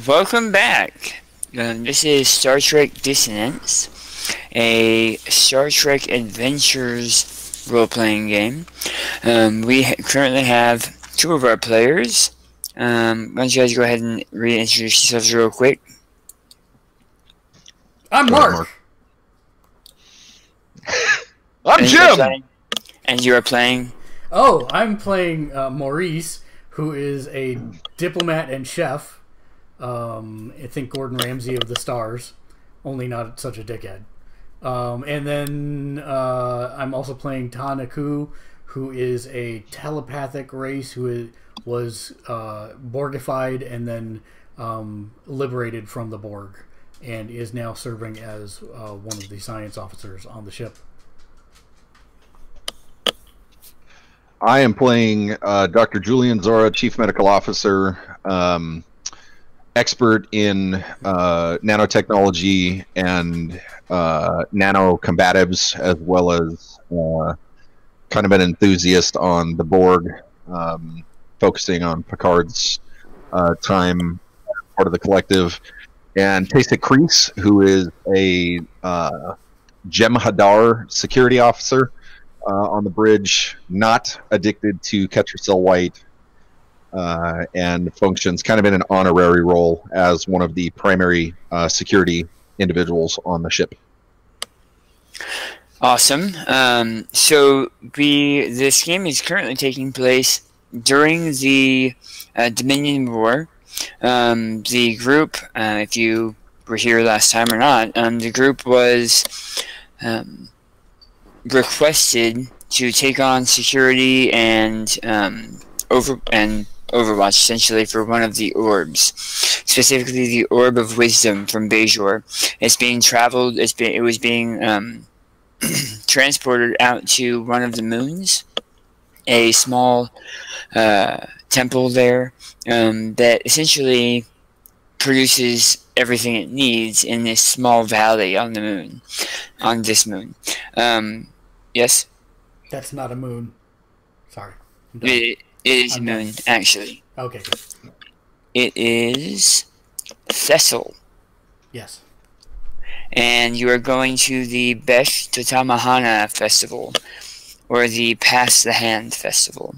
Welcome back. This is Star Trek Dissonance, a Star Trek Adventures role-playing game. We currently have two of our players. Why don't you guys go ahead and reintroduce yourselves real quick? I'm Mark. I'm Jim. And you are playing? Oh, I'm playing Maurice, who is a diplomat and chef. I think Gordon Ramsay of the Stars, only not such a dickhead. And then I'm also playing Tanaku, who is a telepathic race who was Borgified and then liberated from the Borg, and is now serving as one of the science officers on the ship. I am playing Dr. Julian Zora, Chief Medical Officer, expert in nanotechnology and nanocombatives, as well as kind of an enthusiast on the Borg, focusing on Picard's time, part of the collective. And Taysa Kreese, who is a Jem'Hadar security officer on the bridge, not addicted to Ketracel White, and functions kind of in an honorary role as one of the primary security individuals on the ship. Awesome. So this game is currently taking place during the Dominion War. The group, if you were here last time or not, the group was requested to take on security and Overwatch, essentially, for one of the orbs, specifically the Orb of Wisdom from Bajor. It's being traveled. It was being transported out to one of the moons, a small temple there that essentially produces everything it needs in this small valley on the moon, on this moon. Yes? That's not a moon. Sorry. It is a moon, actually. Okay, good. It is Thessal. Yes. And you are going to the Beth Tatamahana Festival, or the Pass the Hand Festival.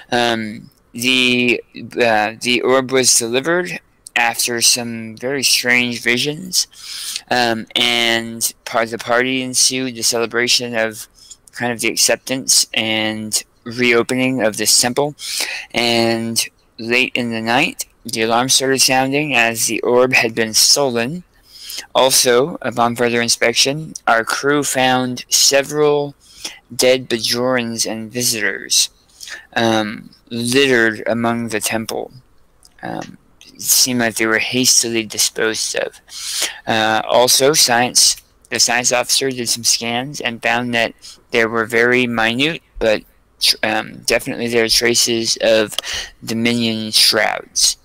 The orb was delivered after some very strange visions, and the party ensued, the celebration of kind of the acceptance and reopening of this temple. And late in the night, the alarm started sounding as the orb had been stolen. Also, upon further inspection, our crew found several dead Bajorans and visitors littered among the temple. It seemed like they were hastily disposed of. Also, the science officer did some scans and found that there were very minute, but definitely there are traces of Dominion shrouds.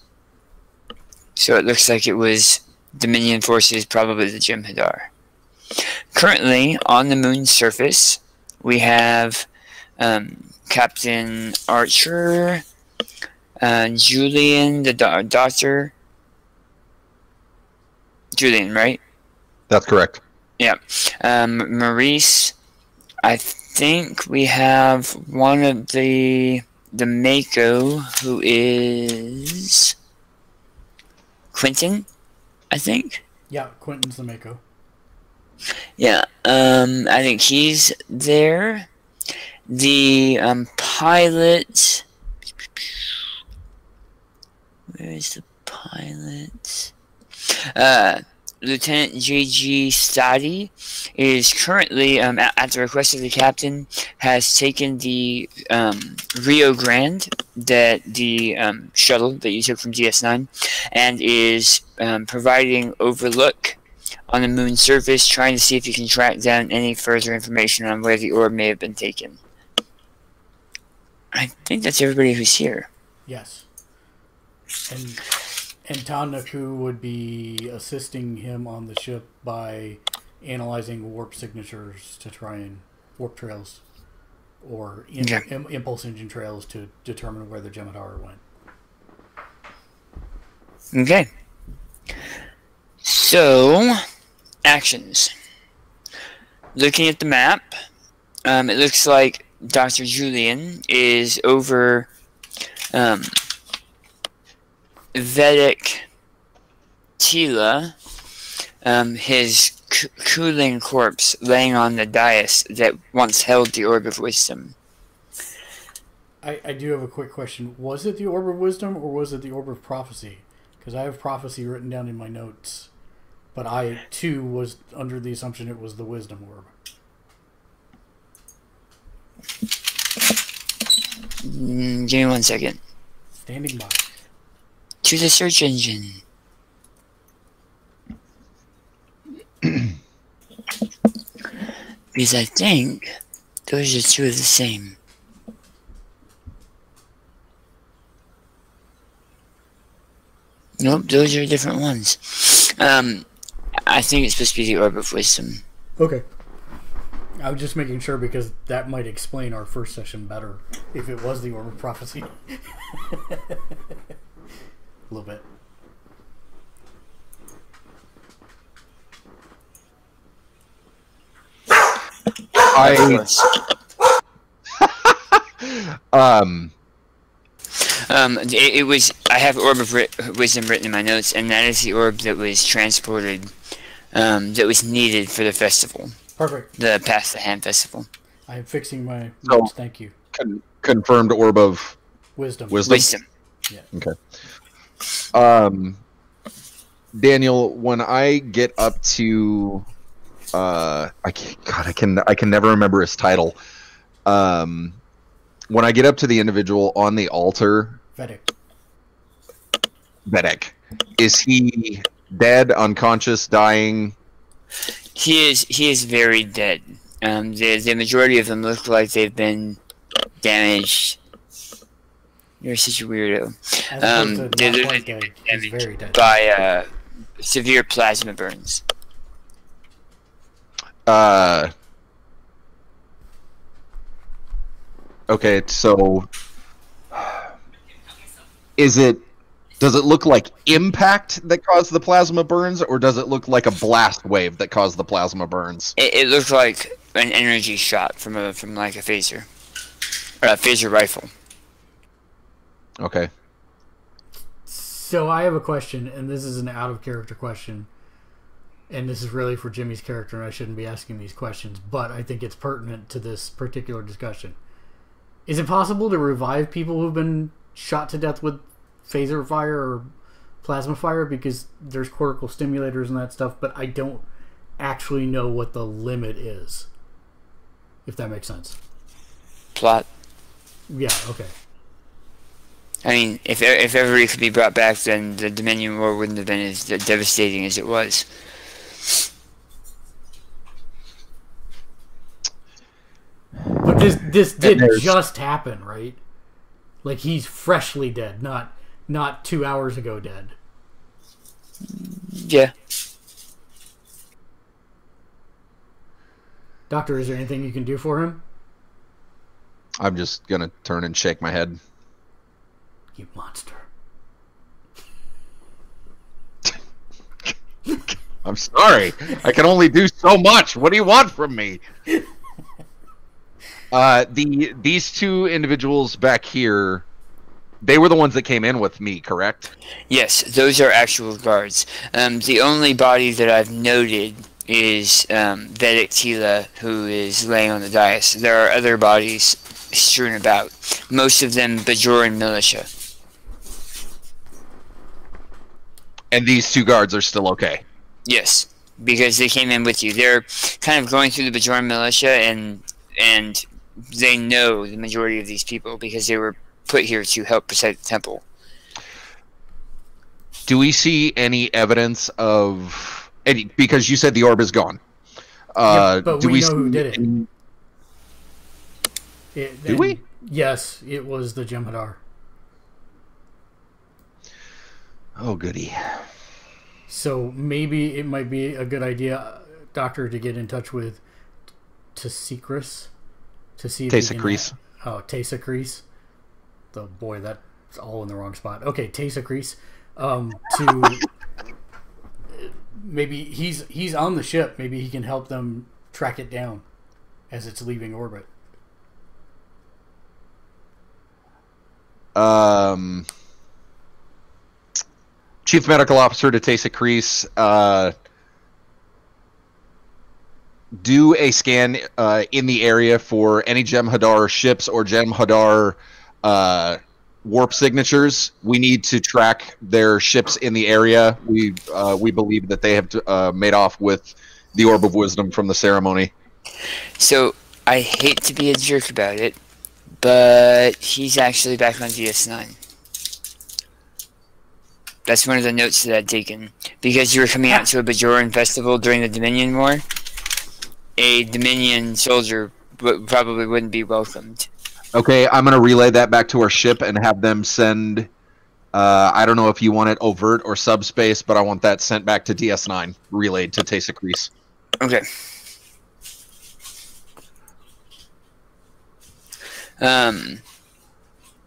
So it looks like it was Dominion forces, probably the Jem'Hadar. Currently, on the moon's surface, we have Captain Archer, Julian, the doctor. Julian, right? That's correct. Yeah. Maurice. I think we have one of the Mako, who is Quentin, I think. Yeah, Quentin's the Mako. Yeah, I think he's there. The pilot. Where is the pilot? Lieutenant J.G. Stadi is currently, at the request of the captain, has taken the Rio Grande, that the shuttle that you took from DS9, and is providing overlook on the moon's surface, trying to see if you can track down any further information on where the orb may have been taken. I think that's everybody who's here. Yes. And Tanaku would be assisting him on the ship by analyzing warp signatures to try and warp trails or impulse engine trails to determine where the Jem'Hadar went. Okay. So, actions. Looking at the map, it looks like Dr. Julian is over Vedic Tila, his cooling corpse laying on the dais that once held the Orb of Wisdom. I do have a quick question. Was it the Orb of Wisdom or was it the Orb of Prophecy? Because I have Prophecy written down in my notes. But I, too, was under the assumption it was the Wisdom Orb. Give me 1 second. Standing by. To the search engine. Because I think those are two of the same. Nope, those are different ones. I think it's supposed to be the Orb of Wisdom. Okay. I was just making sure because that might explain our first session better if it was the Orb of Prophecy. A little bit. It was. I have Orb of Wisdom written in my notes, and that is the orb that was transported, that was needed for the festival. Perfect. The Pass the Hand festival. I am fixing my notes. Thank you. Confirmed Orb of Wisdom. Wisdom. Yeah. Okay. Daniel, when I get up to, I can never remember his title. When I get up to the individual on the altar, Vedic, is he dead, unconscious, dying? He is very dead. The majority of them look like they've been damaged. You're such a weirdo. They're damaged by severe plasma burns. Okay, so does it look like impact that caused the plasma burns, or does it look like a blast wave that caused the plasma burns? It looked like an energy shot from like a phaser, or a phaser rifle. Okay. So I have a question, and this is an out of character question, and this is really for Jimmy's character, and I shouldn't be asking these questions, but I think it's pertinent to this particular discussion. Is it possible to revive people who've been shot to death with phaser fire or plasma fire? Because there's cortical stimulators and that stuff, but I don't actually know what the limit is. If that makes sense. Plot. Yeah, okay. I mean, if everybody could be brought back, then the Dominion War wouldn't have been as devastating as it was. But this did just happen, right? Like, he's freshly dead, not 2 hours ago dead. Yeah. Doctor, is there anything you can do for him? I'm just gonna turn and shake my head. You monster. I'm sorry. I can only do so much. What do you want from me? These two individuals back here, they were the ones that came in with me, correct? Yes, those are actual guards. The only body that I've noted is Vedic Tila, who is laying on the dais. There are other bodies strewn about. Most of them Bajoran militia. And these two guards are still okay? Yes, because they came in with you. They're kind of going through the Bajoran militia, and they know the majority of these people because they were put here to help protect the temple. Do we see any evidence of any? Because you said the orb is gone. Yeah, but we know who did it. Do we? Yes, it was the Jem'Hadar. Oh, goody. So maybe it might be a good idea, Doctor, to get in touch with Tesicris to see if Tesicris. Tesicris. The boy, that's all in the wrong spot. Okay, Tesicris. To maybe he's on the ship. Maybe he can help them track it down as it's leaving orbit. Chief Medical Officer to Taysa Kreese, do a scan in the area for any Jem'Hadar ships or Jem'Hadar warp signatures. We need to track their ships in the area. We believe that they have made off with the Orb of Wisdom from the ceremony. So, I hate to be a jerk about it, but he's actually back on DS9. That's one of the notes that I'd taken. Because you were coming out to a Bajoran festival during the Dominion War, a Dominion soldier probably wouldn't be welcomed. Okay, I'm going to relay that back to our ship and have them send... I don't know if you want it overt or subspace, but I want that sent back to DS9, relayed to Taysa Kreese. Okay.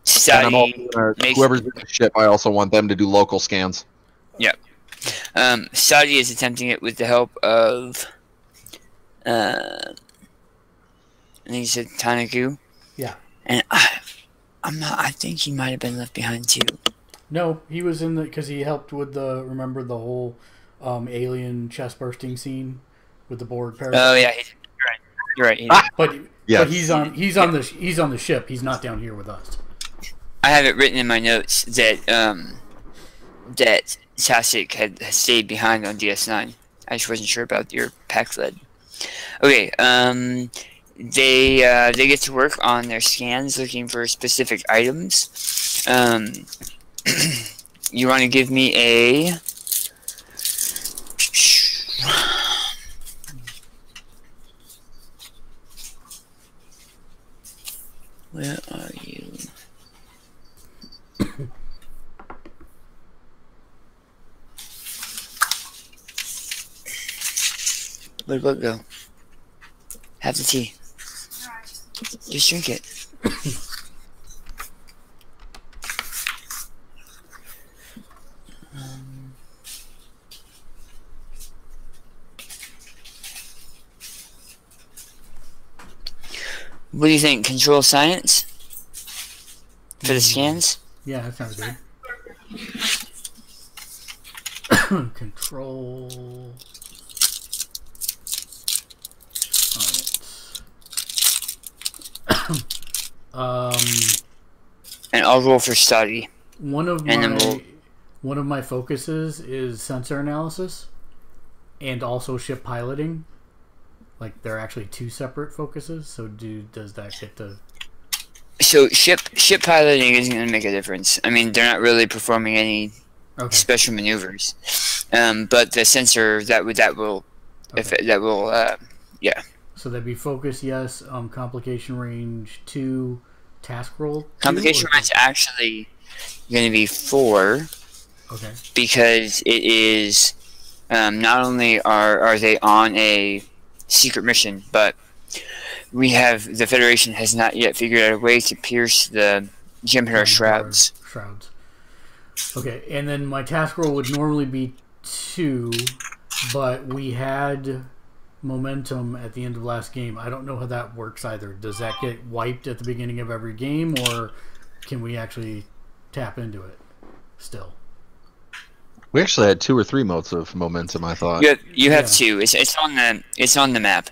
Sadi whoever's in the ship, I also want them to do local scans. Yep. Sadi is attempting it with the help of I think he said Tanaku. Yeah. And I think he might have been left behind too. No, he was in the, because he helped with remember the whole alien chest bursting scene with the Borg parasite. Oh yeah, you're right. You're right. But he's on the ship. He's not down here with us. I have it written in my notes that that Tasik had stayed behind on DS9. I just wasn't sure about your pack lead. Okay, they get to work on their scans looking for specific items. You want to give me a... Where are you? Where'd what go? Have the tea. Just drink it. What do you think? Control science? For the scans? Yeah, that sounds good. Control science. And I'll roll for study. One of my focuses is sensor analysis and also ship piloting. Like, they're actually two separate focuses, so does that get to... So, ship piloting isn't going to make a difference. I mean, they're not really performing any special maneuvers. But the sensor, that will, yeah. So that'd be focus, yes, complication range 2, task roll 2, complication range actually going to be 4. Okay. Because it is, not only are they on a secret mission, but the Federation has not yet figured out a way to pierce the Jem'Hadar shrouds. Okay, and then my task roll would normally be 2, but we had momentum at the end of last game. I don't know how that works either. Does that get wiped at the beginning of every game, or can we actually tap into it still? We actually had 2 or 3 modes of momentum, I thought. You have 2. It's on the map.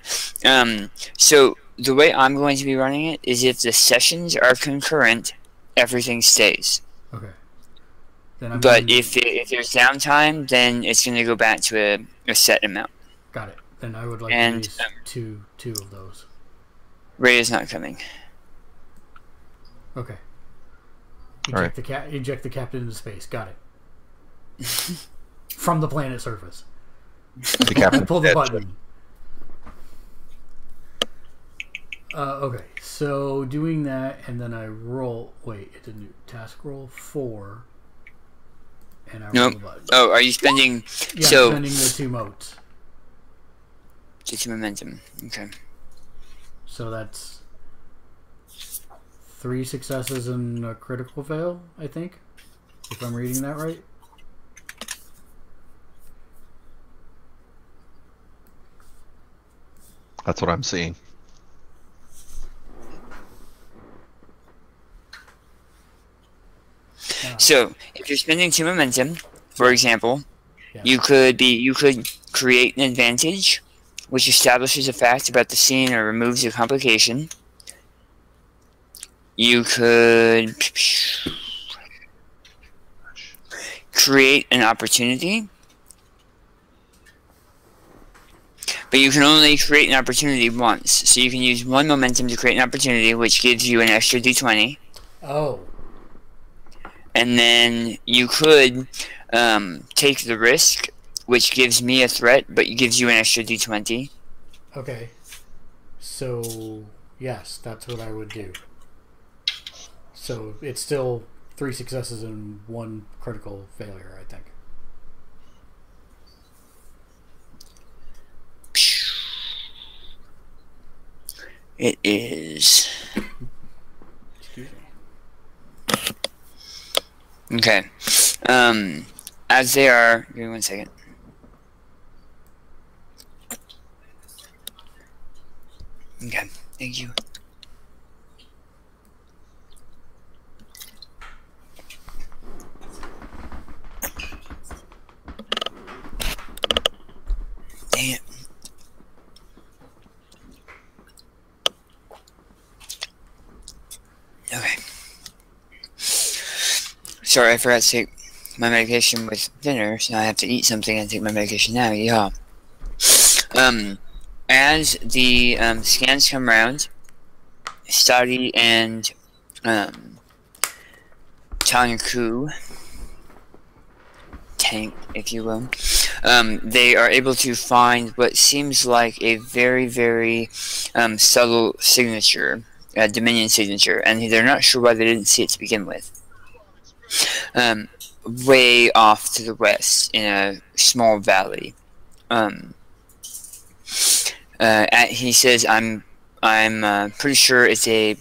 So the way I'm going to be running it is if the sessions are concurrent, everything stays. Okay. But if there's downtime, then it's going to go back to a set amount. Got it. Then I would like to use two of those. Ray is not coming. Okay. Eject the captain into space. Got it. From the planet surface. The captain pull the button. Okay, so doing that, and then I roll. Wait, it didn't do task roll 4, and I roll the button. Oh, are you spending? Yeah, spending the 2 motes. 2 momentum. Okay. So that's 3 successes and a critical fail, I think, if I'm reading that right. That's what I'm seeing. So, if you're spending 2 momentum, for example, Yeah. you could create an advantage, which establishes a fact about the scene or removes a complication. You could create an opportunity, but you can only create an opportunity once. So you can use 1 momentum to create an opportunity, which gives you an extra d20. Oh. And then you could take the risk, which gives me a threat, but it gives you an extra d20. Okay. So, yes, that's what I would do. So, it's still 3 successes and 1 critical failure, I think. It is. Excuse me. Okay. As they are. Give me 1 second. Okay. Thank you. Dang it. Okay. Sorry, I forgot to take my medication with dinner, so I have to eat something and take my medication now. Yeah. As the scans come around, Stadi and Tanku, Tank, if you will, they are able to find what seems like a very, very subtle signature, a Dominion signature, and they're not sure why they didn't see it to begin with. Way off to the west in a small valley. He says, I'm pretty sure it's a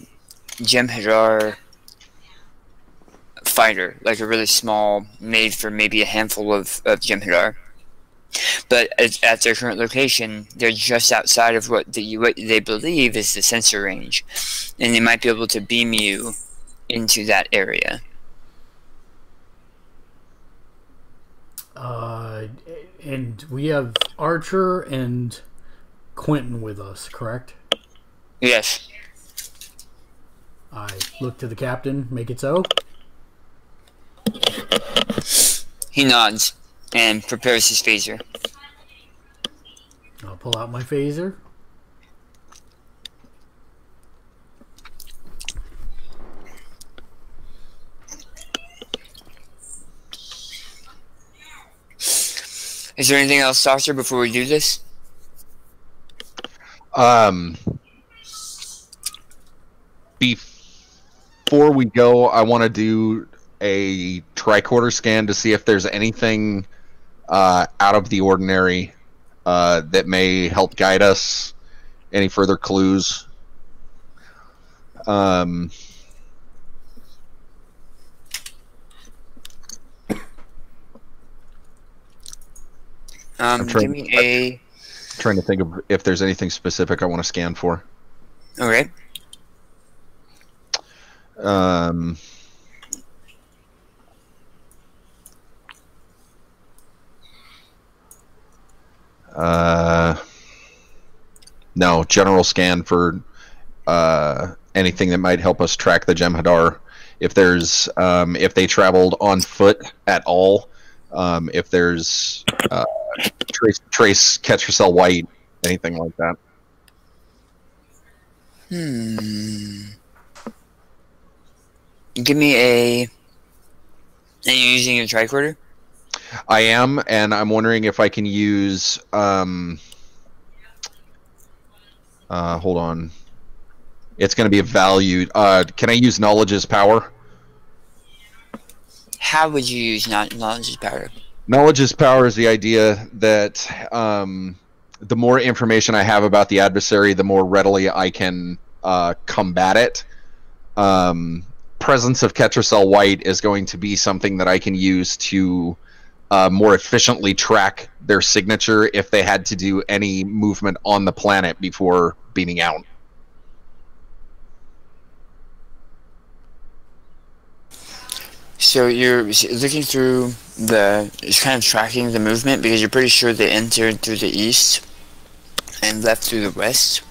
Jem'Hadar fighter, like a really small, made for maybe a handful of Jem'Hadar. But at their current location, they're just outside of what they believe is the sensor range, and they might be able to beam you into that area. And we have Archer and Quentin with us, correct? Yes. I look to the captain, make it so. He nods and prepares his phaser. I'll pull out my phaser. Is there anything else, Doctor, before we do this? Before we go, I want to do a tricorder scan to see if there's anything out of the ordinary that may help guide us. Any further clues? Give me a... Trying to think of if there's anything specific I want to scan for. Okay. No, general scan for anything that might help us track the Jem'Hadar. If there's if they traveled on foot at all, if there's trace Ketracel White, anything like that. Give me a... Are you using a tricorder? I am, and I'm wondering if I can use hold on. It's going to be a value. Can I use knowledge's power? How would you use knowledge's power? Knowledge's power is the idea that the more information I have about the adversary, the more readily I can combat it. Presence of Ketracel White is going to be something that I can use to more efficiently track their signature if they had to do any movement on the planet before beaming out. So you're looking through it's kind of tracking the movement because you're pretty sure they entered through the east and left through the west.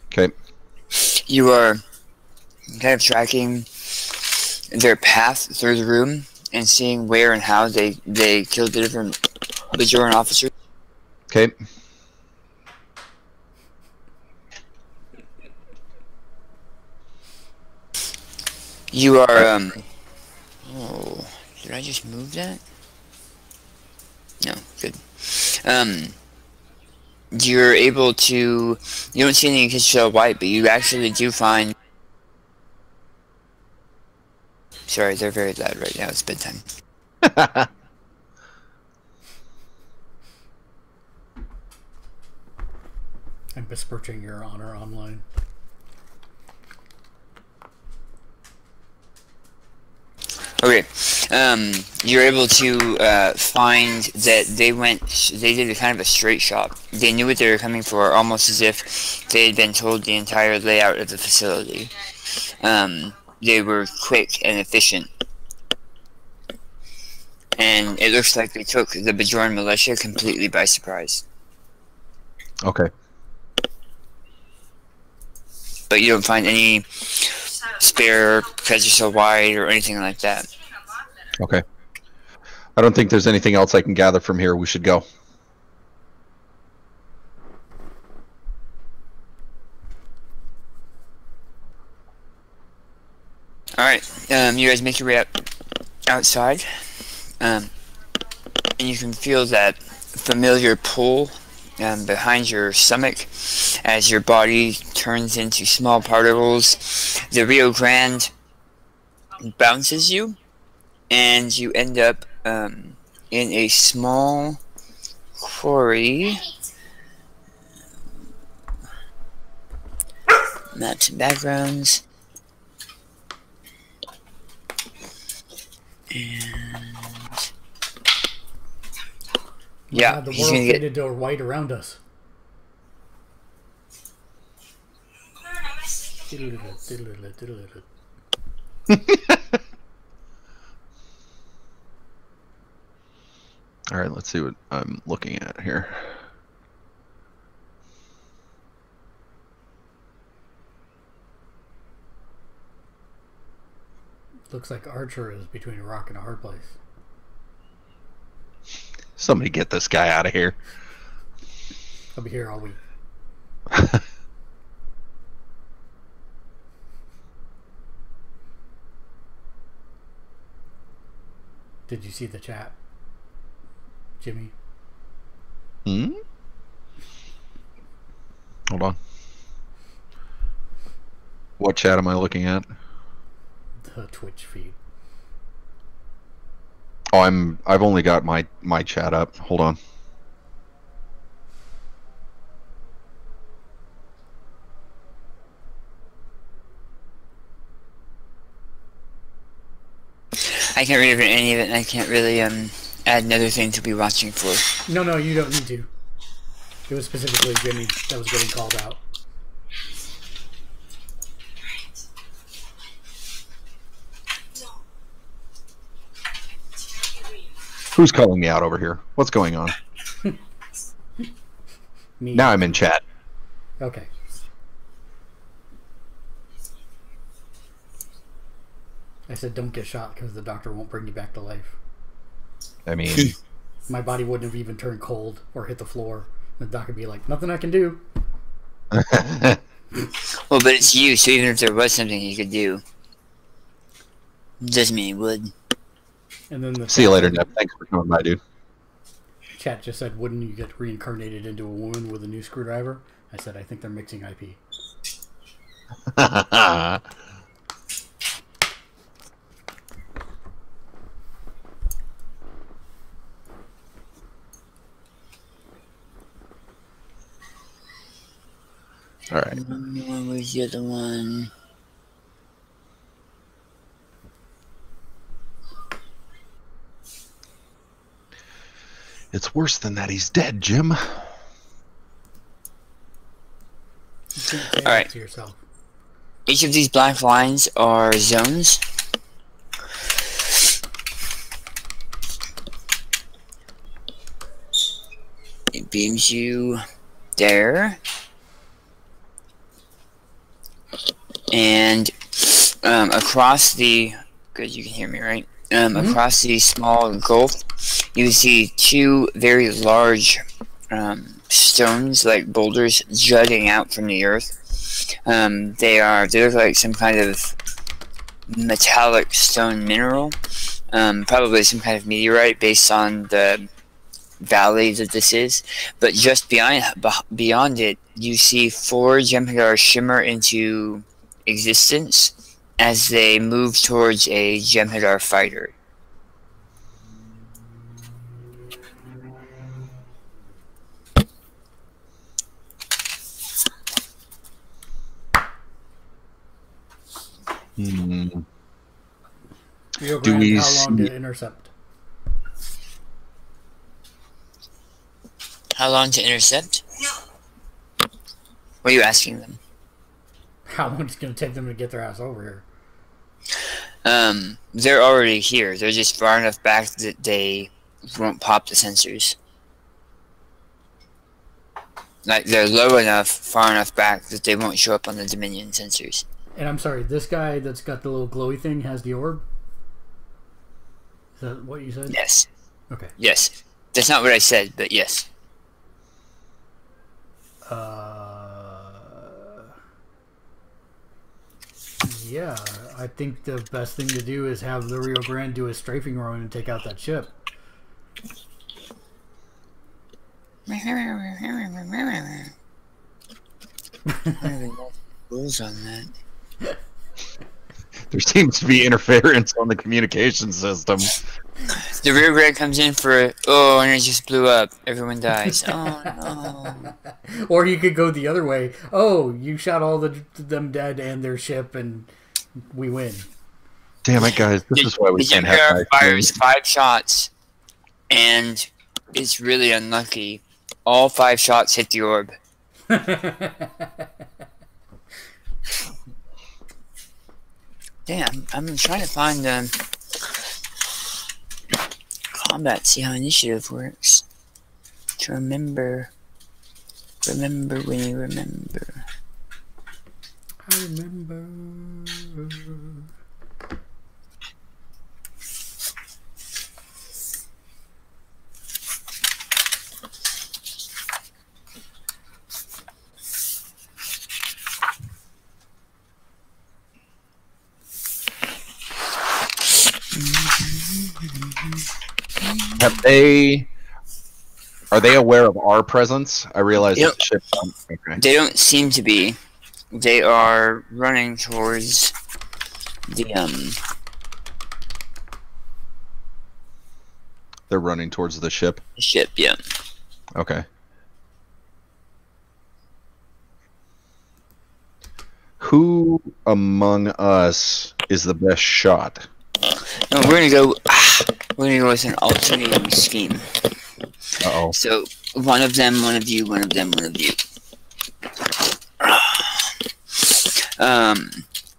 Okay. You are kind of tracking their path through the room and seeing where and how they killed the different Bajoran officers. Okay. You are oh, did I just move that? No, good. You're able to. You don't see any Kitchell White, but you actually do find. Sorry, they're very loud right now. It's bedtime. I'm besmirching your honor online. Okay, you're able to find that they did a kind of a straight shot. They knew what they were coming for, almost as if they had been told the entire layout of the facility. They were quick and efficient. And it looks like they took the Bajoran militia completely by surprise. Okay. But you don't find any spare Prejudice Wide or anything like that. Okay. I don't think there's anything else I can gather from here. We should go. Alright, you guys make your way outside. And you can feel that familiar pull behind your stomach as your body turns into small particles. The Rio Grande bounces you, and you end up in a small quarry. Maps and backgrounds. And yeah, God, the he's world gonna get. faded to white around us. All right, let's see what I'm looking at here. Looks like Archer is between a rock and a hard place. Somebody get this guy out of here. I'll be here all week. Did you see the chat, Jimmy? Hmm? Hold on. What chat am I looking at? The Twitch feed. Oh, I've only got my chat up. Hold on. I can't read any of it, and I can't really add another thing to be watching for. No, you don't need to. It was specifically Jimmy that was getting called out. Who's calling me out over here? What's going on? Me. Now I'm in chat. Okay. I said don't get shot because the doctor won't bring you back to life. I mean... My body wouldn't have even turned cold or hit the floor. The doc would be like, nothing I can do. Well, but it's you, so even if there was something you could do, doesn't mean you would. And then the See you later, Neb. Thanks for coming by, dude. Chat just said, wouldn't you get reincarnated into a woman with a new screwdriver? I said, I think they're mixing IP. All right. Where's the other one? It's worse than that. He's dead, Jim. All right. To yourself. Each of these black lines are zones. It beams you there. And across the... Good, you can hear me, right? Across the small gulf, you see two very large stones, like boulders, jutting out from the earth. They look like some kind of metallic stone mineral, probably some kind of meteorite based on the valley that this is. But just beyond it, you see 4 Jem'Hadar shimmer into existence as they move towards a Jem'Hadar fighter. Do we how long to intercept? How long to intercept? What are you asking them? How long it's going to take them to get their ass over here? They're already here. They're just far enough back that they won't pop the sensors. Like, they're low enough, far enough back that they won't show up on the Dominion sensors. And I'm sorry, this guy that's got the little glowy thing has the orb? Is that what you said? Yes. Okay. Yes. That's not what I said, but yes. Yeah, I think the best thing to do is have the Rio Grande do a strafing run and take out that ship. Rules on that. There seems to be interference on the communication system. The Rio Grande comes in for and it just blew up. Everyone dies. Oh no. Or you could go the other way. Oh, you shot all them dead and their ship, and we win. Damn it, guys! This is why we can't have. Fires 5 shots, and it's really unlucky. All 5 shots hit the orb. Damn, I'm trying to find combat, see how initiative works. To remember when you remember. I remember. Are they aware of our presence? I realize Yep. the ship. Okay. They don't seem to be. They are running towards the They're running towards the ship. ship. Yeah. Okay. Who among us is the best shot? No, we're gonna go. We're gonna go with an alternating scheme. Uh-oh. So one of them, one of you, one of them, one of you.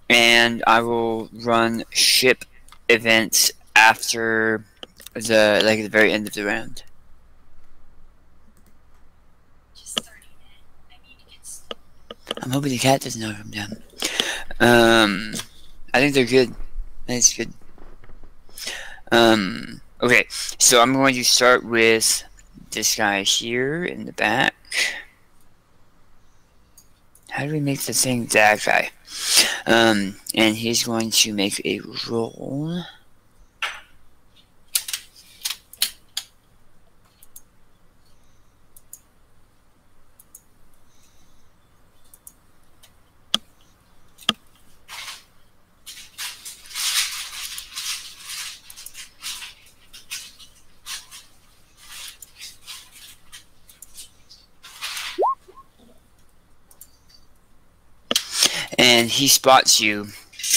And I will run ship events after the very end of the round. I'm hoping the cat doesn't know I'm down. I think they're good. I think it's good. Okay, so I'm going to start with this guy here in the back. How do we make the thing that guy? And he's going to make a roll. And he spots you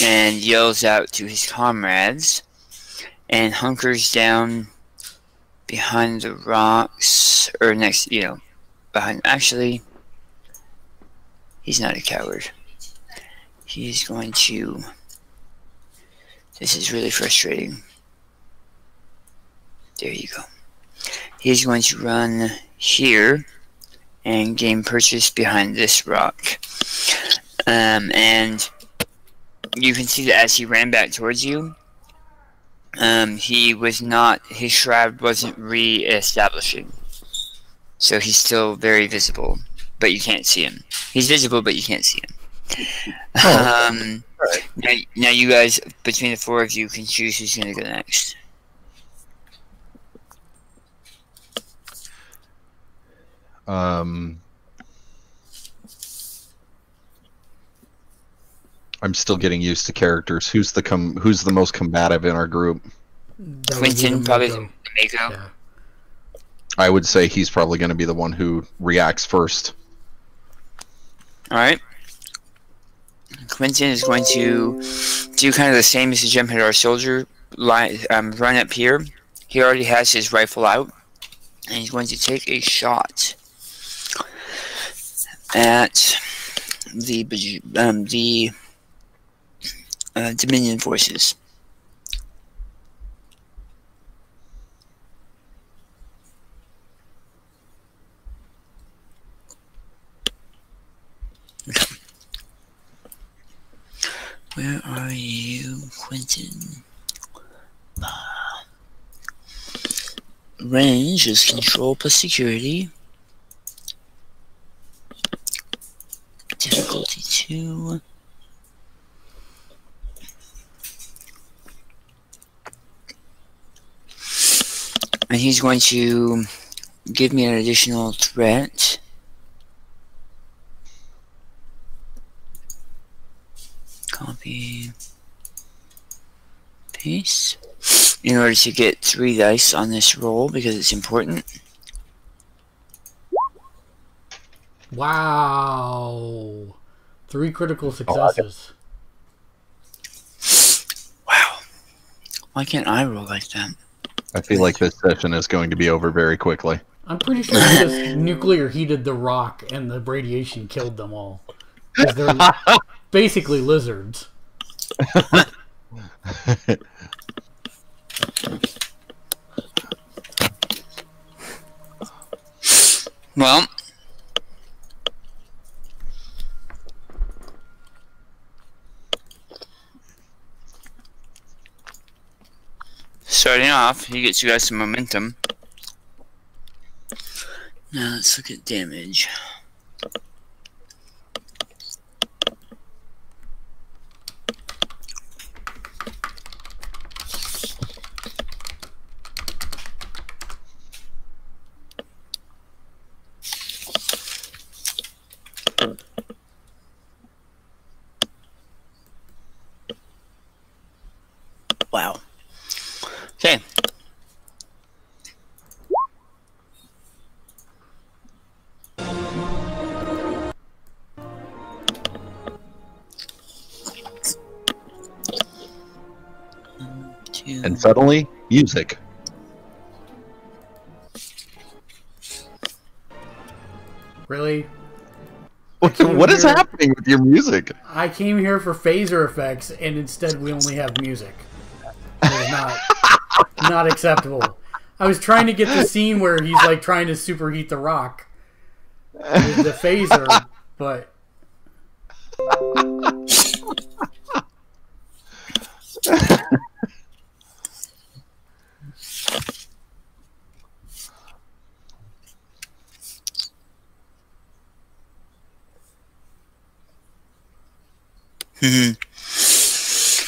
and yells out to his comrades and hunkers down behind the rocks, or next, behind. Actually, he's not a coward. He's going to. This is really frustrating. There you go. He's going to run here and gain purchase behind this rock. And you can see that as he ran back towards you, his shroud wasn't re-establishing. So he's still very visible, but you can't see him. He's visible, but you can't see him. Now you guys, between the four of you, can choose who's going to go next. I'm still getting used to characters. Who's the most combative in our group? Quentin, probably the Mako. Yeah. I would say he's probably going to be the one who reacts first. Alright. Quentin is going to do kind of the same as the Gem Hit Our Soldier. Run up here. He already has his rifle out. And he's going to take a shot at the Dominion forces. Okay. Where are you, Quentin? Range is control plus security. Difficulty 2. And he's going to give me an additional threat. Copy. Paste. In order to get 3 dice on this roll, because it's important. Wow. 3 critical successes. Wow. Why can't I roll like that? I feel like this session is going to be over very quickly. I'm pretty sure he just nuclear heated the rock and the radiation killed them all. 'Cause they're basically lizards. Well, starting off, he gets you guys some momentum. Now let's look at damage. Wow. Okay. And suddenly, music. Really? What is happening with your music? I came here for phaser effects, and instead we only have music. It's not acceptable. I was trying to get the scene where he's like trying to superheat the rock with the phaser, but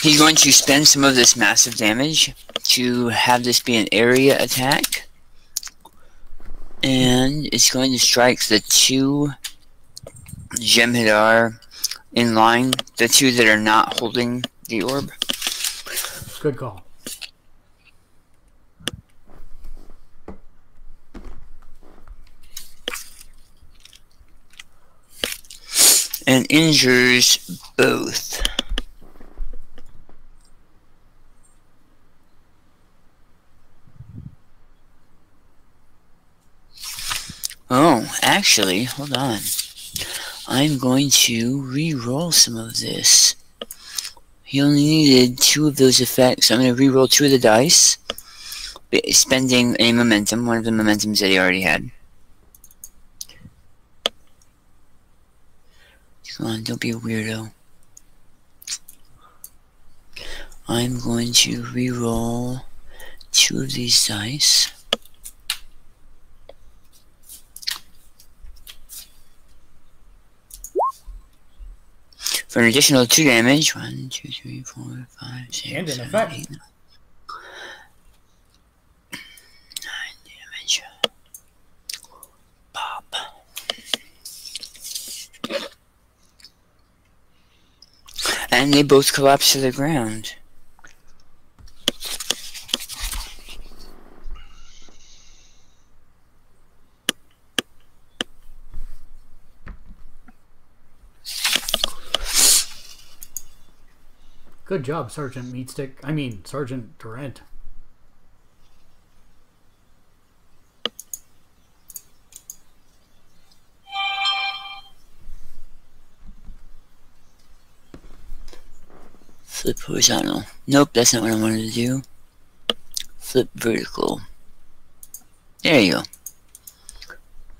He's going to spend some of this massive damage to have this be an area attack. And it's going to strike the 2 Jem'Hadar in line, the 2 that are not holding the orb. good call. And injures both. actually, hold on. I'm going to re-roll some of this. He only needed 2 of those effects. I'm going to re-roll 2 of the dice, spending a momentum, one of the momentums that he already had. Come on, don't be a weirdo. I'm going to re-roll 2 of these dice. For an additional 2 damage. 1, 2, 3, 4, 5, 6, And an 7, effect. 8, 9 damage. Pop. And they both collapse to the ground. Good job, Sergeant Meatstick. I mean, Sergeant Durant. Flip horizontal. Nope, that's not what I wanted to do. Flip vertical. There you go.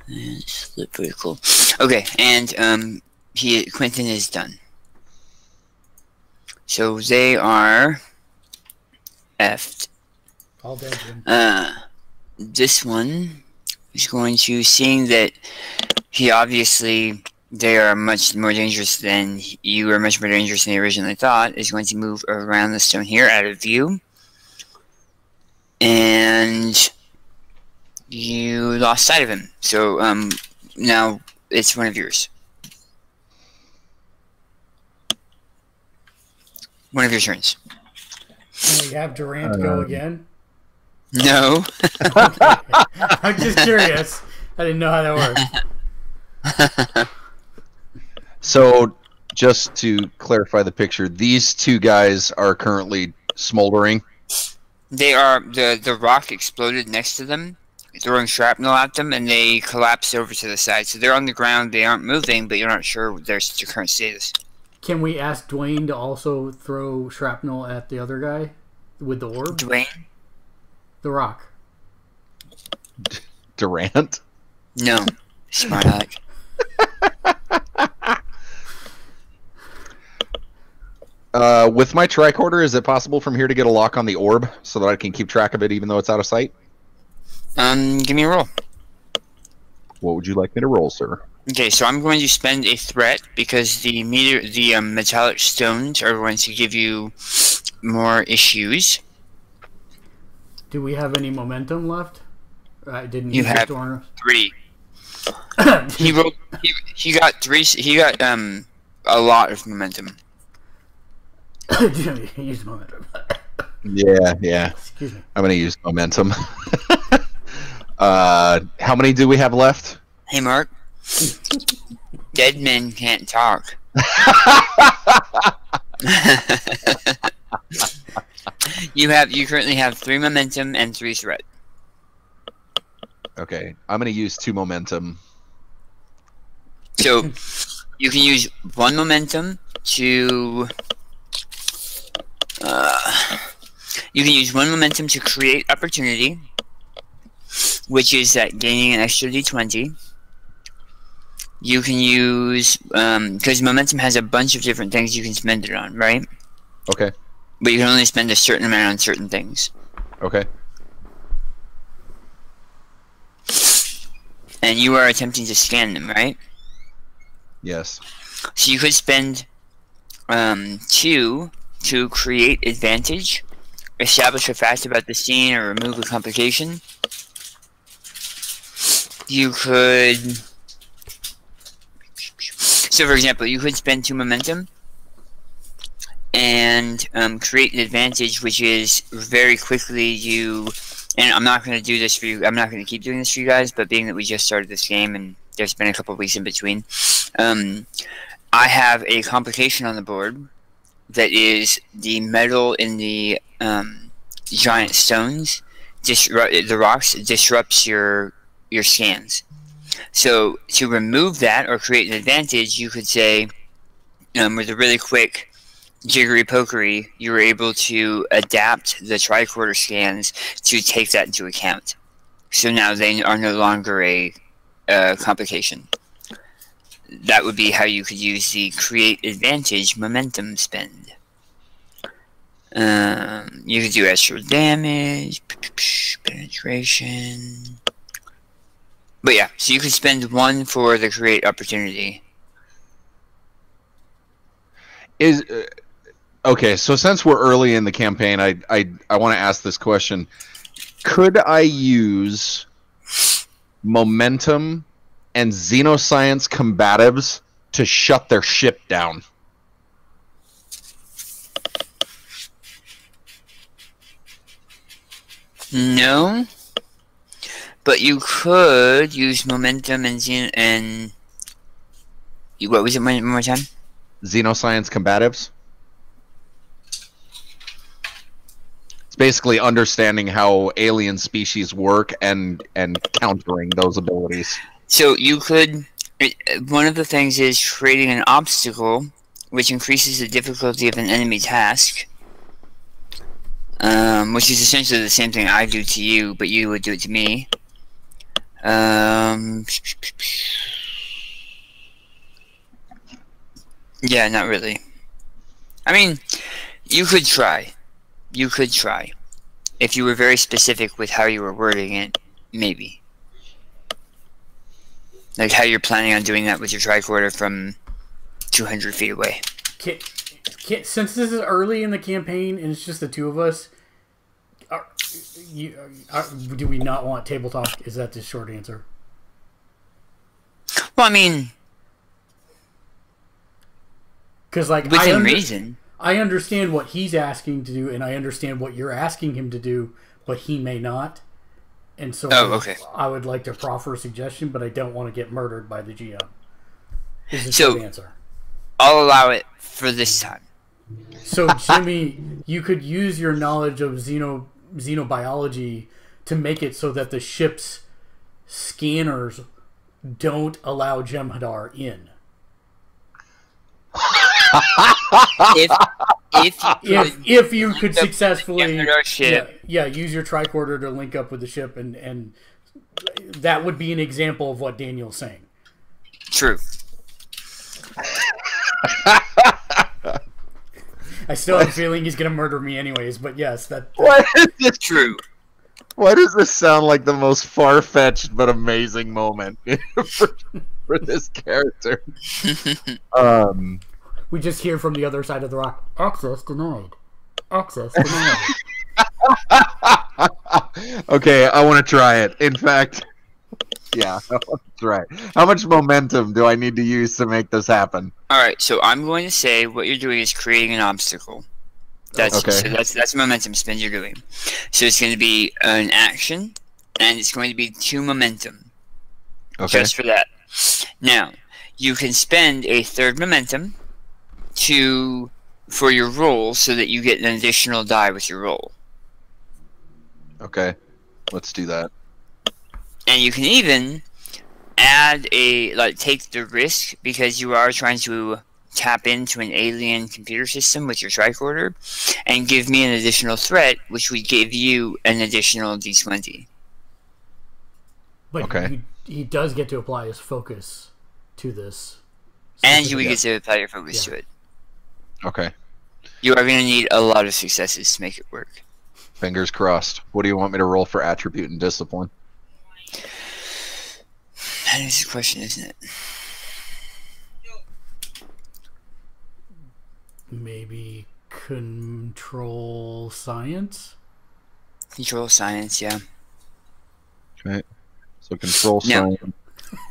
And flip vertical. Okay, and Quentin is done. So they are effed. All dead, Jim. This one is going to, seeing that he obviously, they are much more dangerous than you are, much more dangerous than he originally thought, is going to move around the stone here out of view. And you lost sight of him. So now it's one of yours. One of your turns. Can we have Durant go again? No. Okay. I'm just curious. I didn't know how that worked. So, just to clarify the picture, these 2 guys are currently smoldering. They are, the rock exploded next to them, throwing shrapnel at them, and they collapsed over to the side. So they're on the ground, they aren't moving, but you're not sure their current status. Can we ask Dwayne to also throw shrapnel at the other guy with the orb? Dwayne? The rock. Durant? No. Smart aleck. With my tricorder, is it possible from here to get a lock on the orb so that I can keep track of it even though it's out of sight? Give me a roll. What would you like me to roll, sir? Okay, so I'm going to spend a threat because the metallic stones are going to give you more issues. Do we have any momentum left? I didn't. You have 3. He rolled. He got 3. He got a lot of momentum. Use momentum. Yeah. Excuse me. I'm gonna use momentum. How many do we have left? Hey, Mark. Dead men can't talk. You currently have 3 momentum and 3 threat. Okay, I'm gonna use 2 momentum. So you can use 1 momentum to create opportunity, which is that gaining an extra d20. You can use, because momentum has a bunch of different things you can spend it on, right? Okay. But you can only spend a certain amount on certain things. Okay. And you are attempting to scan them, right? Yes. So you could spend 2 to create advantage, establish a fact about the scene, or remove a complication. You could... So, for example, you could spend 2 momentum and create an advantage, which is very quickly you... And I'm not going to do this for you. I'm not going to keep doing this for you guys, but being that we just started this game and there's been a couple of weeks in between, I have a complication on the board that is the metal in the giant stones, the rocks, disrupts your scans. So to remove that or create an advantage, you could say, with a really quick jiggery pokery, you were able to adapt the tricorder scans to take that into account. So now they are no longer a complication. That would be how you could use the create advantage momentum spend. You could do extra damage, penetration. But yeah, so you could spend 1 for the create opportunity. Okay, so since we're early in the campaign, I want to ask this question. Could I use momentum and xenoscience combatives to shut their ship down? No, but you could use momentum and what was it one more time? Xenoscience combatives. It's basically understanding how alien species work and countering those abilities. So you could. One of the things is creating an obstacle, which increases the difficulty of an enemy task. Which is essentially the same thing I do to you, but you would do it to me. Yeah, not really. I mean, you could try. You could try. If you were very specific with how you were wording it, maybe. Like how you're planning on doing that with your tricorder from 200 feet away. Since this is early in the campaign and it's just the two of us, do we not want table talk? Is that the short answer? Well, I mean, because like within reason, I understand what he's asking to do, and I understand what you're asking him to do, but he may not. And so, okay. I would like to proffer a suggestion, but I don't want to get murdered by the GM. Is the So- short answer? I'll allow it for this time. So, Jimmy, you could use your knowledge of xenobiology to make it so that the ship's scanners don't allow Jem'Hadar in. If you could successfully use your tricorder to link up with the ship, and that would be an example of what Daniel's saying. True. I still have a feeling he's going to murder me anyways, but yes, What is this? True. Why does this sound like the most far-fetched but amazing moment for this character? We just hear from the other side of the rock. Access denied. Access denied. Okay, I want to try it. In fact, yeah, I want to try it. How much momentum do I need to use to make this happen? Alright, so I'm going to say what you're doing is creating an obstacle. That's a momentum spin you're doing. So it's going to be an action, and it's going to be 2 momentum. Okay. Just for that. Now, you can spend a 3rd momentum for your roll so that you get an additional die with your roll. Okay, let's do that. And you can even add take the risk, because you are trying to tap into an alien computer system with your tricorder, and give me an additional threat, which would give you an additional d20. But okay. he does get to apply his focus to this. And you would get to apply your focus to it. Okay. You are going to need a lot of successes to make it work. Fingers crossed. What do you want me to roll for attribute and discipline? That is the question, isn't it? Maybe control science? Control science, yeah. Okay. So control science.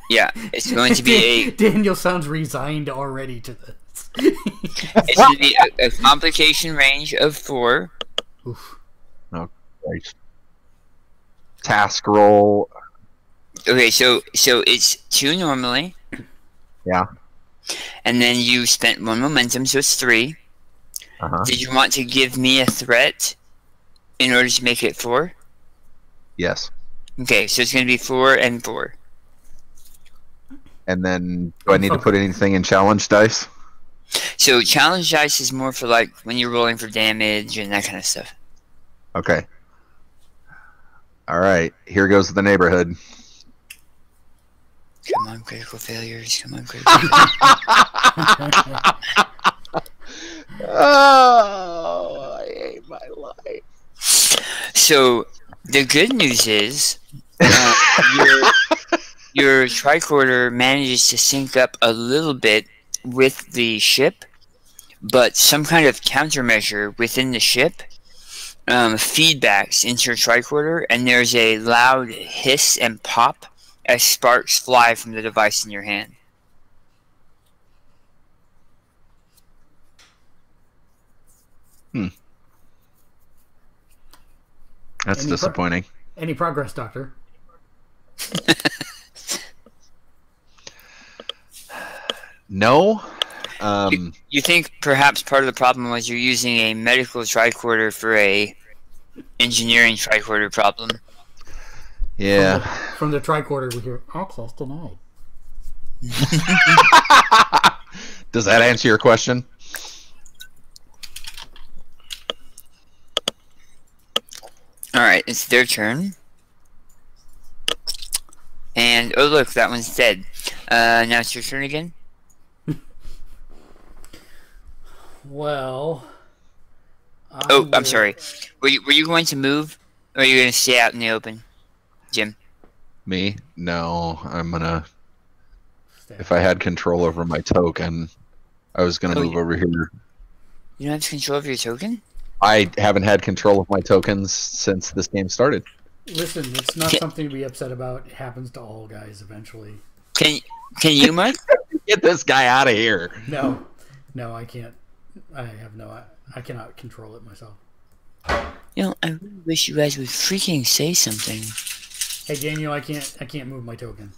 Yeah, it's going to be a... Daniel sounds resigned already to this. It's going to be a complication range of 4. Oof. Oh, Christ. Task roll. Okay, so it's 2 normally. Yeah. And then you spent 1 momentum, so it's 3. Uh-huh. Did you want to give me a threat in order to make it 4? Yes. Okay, so it's going to be 4 and 4. And then, do I need to put anything in challenge dice? So challenge dice is more for like when you're rolling for damage and that kind of stuff. Okay. All right. Here goes the neighborhood. Come on, critical failures. Come on, critical failures. Oh, I hate my life. So the good news is your tricorder manages to sync up a little bit with the ship, but some kind of countermeasure within the ship feedbacks into your tricorder, and there's a loud hiss and pop as sparks fly from the device in your hand. That's disappointing. Any progress, Doctor? No. You think perhaps part of the problem was you're using a medical tricorder for a engineering tricorder problem? Yeah. From the tricorder, we hear access denied. Does that answer your question? Alright, it's their turn. And, oh look, that one's dead. Now it's your turn again? Well... I'm sorry. Were you going to move? Or are you going to stay out in the open? Jim? Me? No, I'm gonna... If I had control over my token, I was gonna move over here. You don't have control of your token? I haven't had control of my tokens since this game started. Listen, it's not something to be upset about. It happens to all guys eventually. Can you, Mark? Get this guy out of here. No, I can't. I cannot control it myself. You know, I really wish you guys would freaking say something. Hey Daniel, I can't move my token.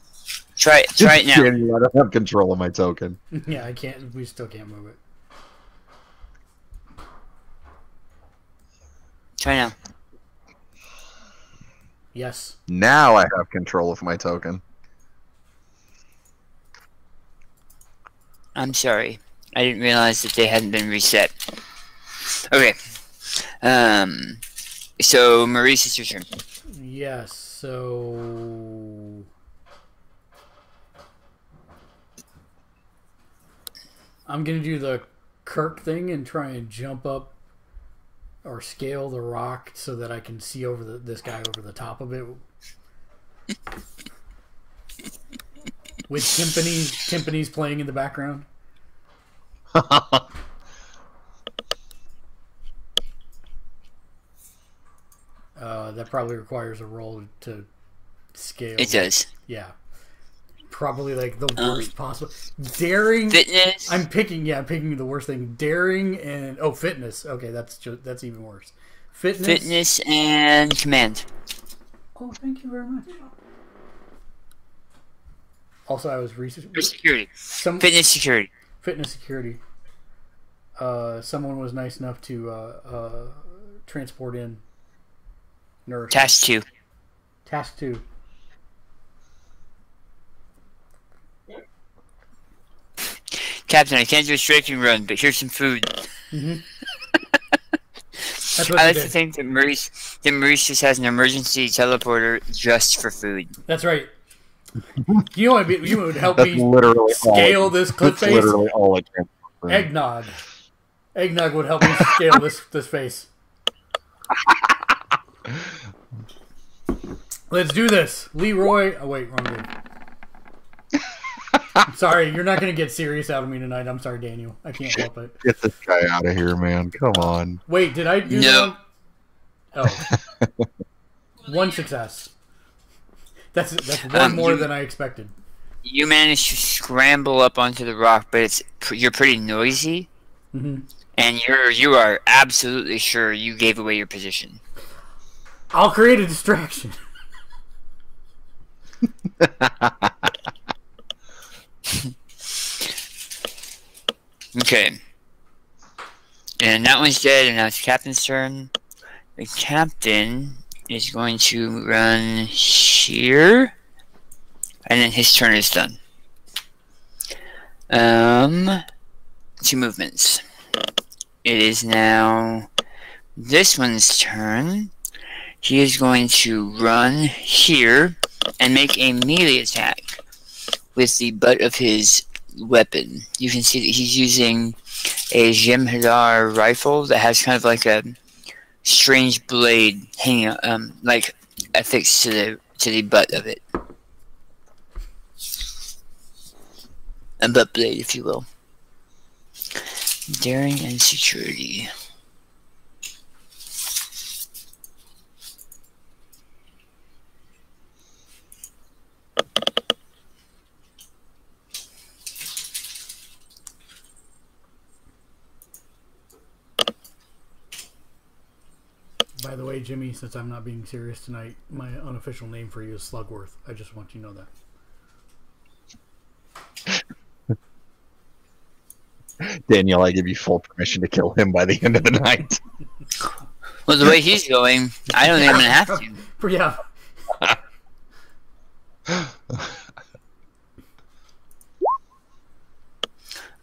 Try it now. Daniel, I don't have control of my token. Yeah, I can't. We still can't move it. Try now. Yes. Now I have control of my token. I'm sorry. I didn't realize that they hadn't been reset. Okay. So, Maurice, it's your turn. Yes, so... I'm going to do the Kirk thing and try and jump up or scale the rock so that I can see over this guy over the top of it. With timpanis playing in the background. That probably requires a roll to scale. It does. Yeah. Probably like the worst possible. Daring. Fitness. I'm picking the worst thing. Daring and fitness. Okay, that's even worse. Fitness and command. Oh, thank you very much. Also, I was researching Security. Fitness security. Fitness security. Someone was nice enough to transport in nurse. Task 2. Task 2. Captain, I can't do a strafing run, but here's some food. Mm-hmm. I like to think that Maurice just has an emergency teleporter just for food. That's right. You know what would help That's me literally scale this cliff face? That's literally all I can. Eggnog. Eggnog would help me scale this face. Let's do this. Leroy. Oh, wait, wrong game. I'm sorry, you're not going to get serious out of me tonight. I'm sorry, Daniel. I can't help it. Get this guy out of here, man. Come on. Wait, did I do no. that? Oh. One success. That's one more than I expected. You managed to scramble up onto the rock, but you're pretty noisy. Mm-hmm. And you are absolutely sure you gave away your position. I'll create a distraction. Okay. And that one's dead, and now it's Captain's turn. The Captain is going to run here, and then his turn is done. Two movements. It is now this one's turn. He is going to run here and make a melee attack with the butt of his weapon. You can see that he's using a Jem'Hadar rifle that has kind of like a strange blade hanging, like affixed to the butt of it. A butt blade, if you will. Daring and security. By the way, Jimmy, since I'm not being serious tonight, my unofficial name for you is Slugworth. I just want you to know that. Daniel, I give you full permission to kill him by the end of the night. Well, the way he's going, I don't think I'm going to have to. Yeah.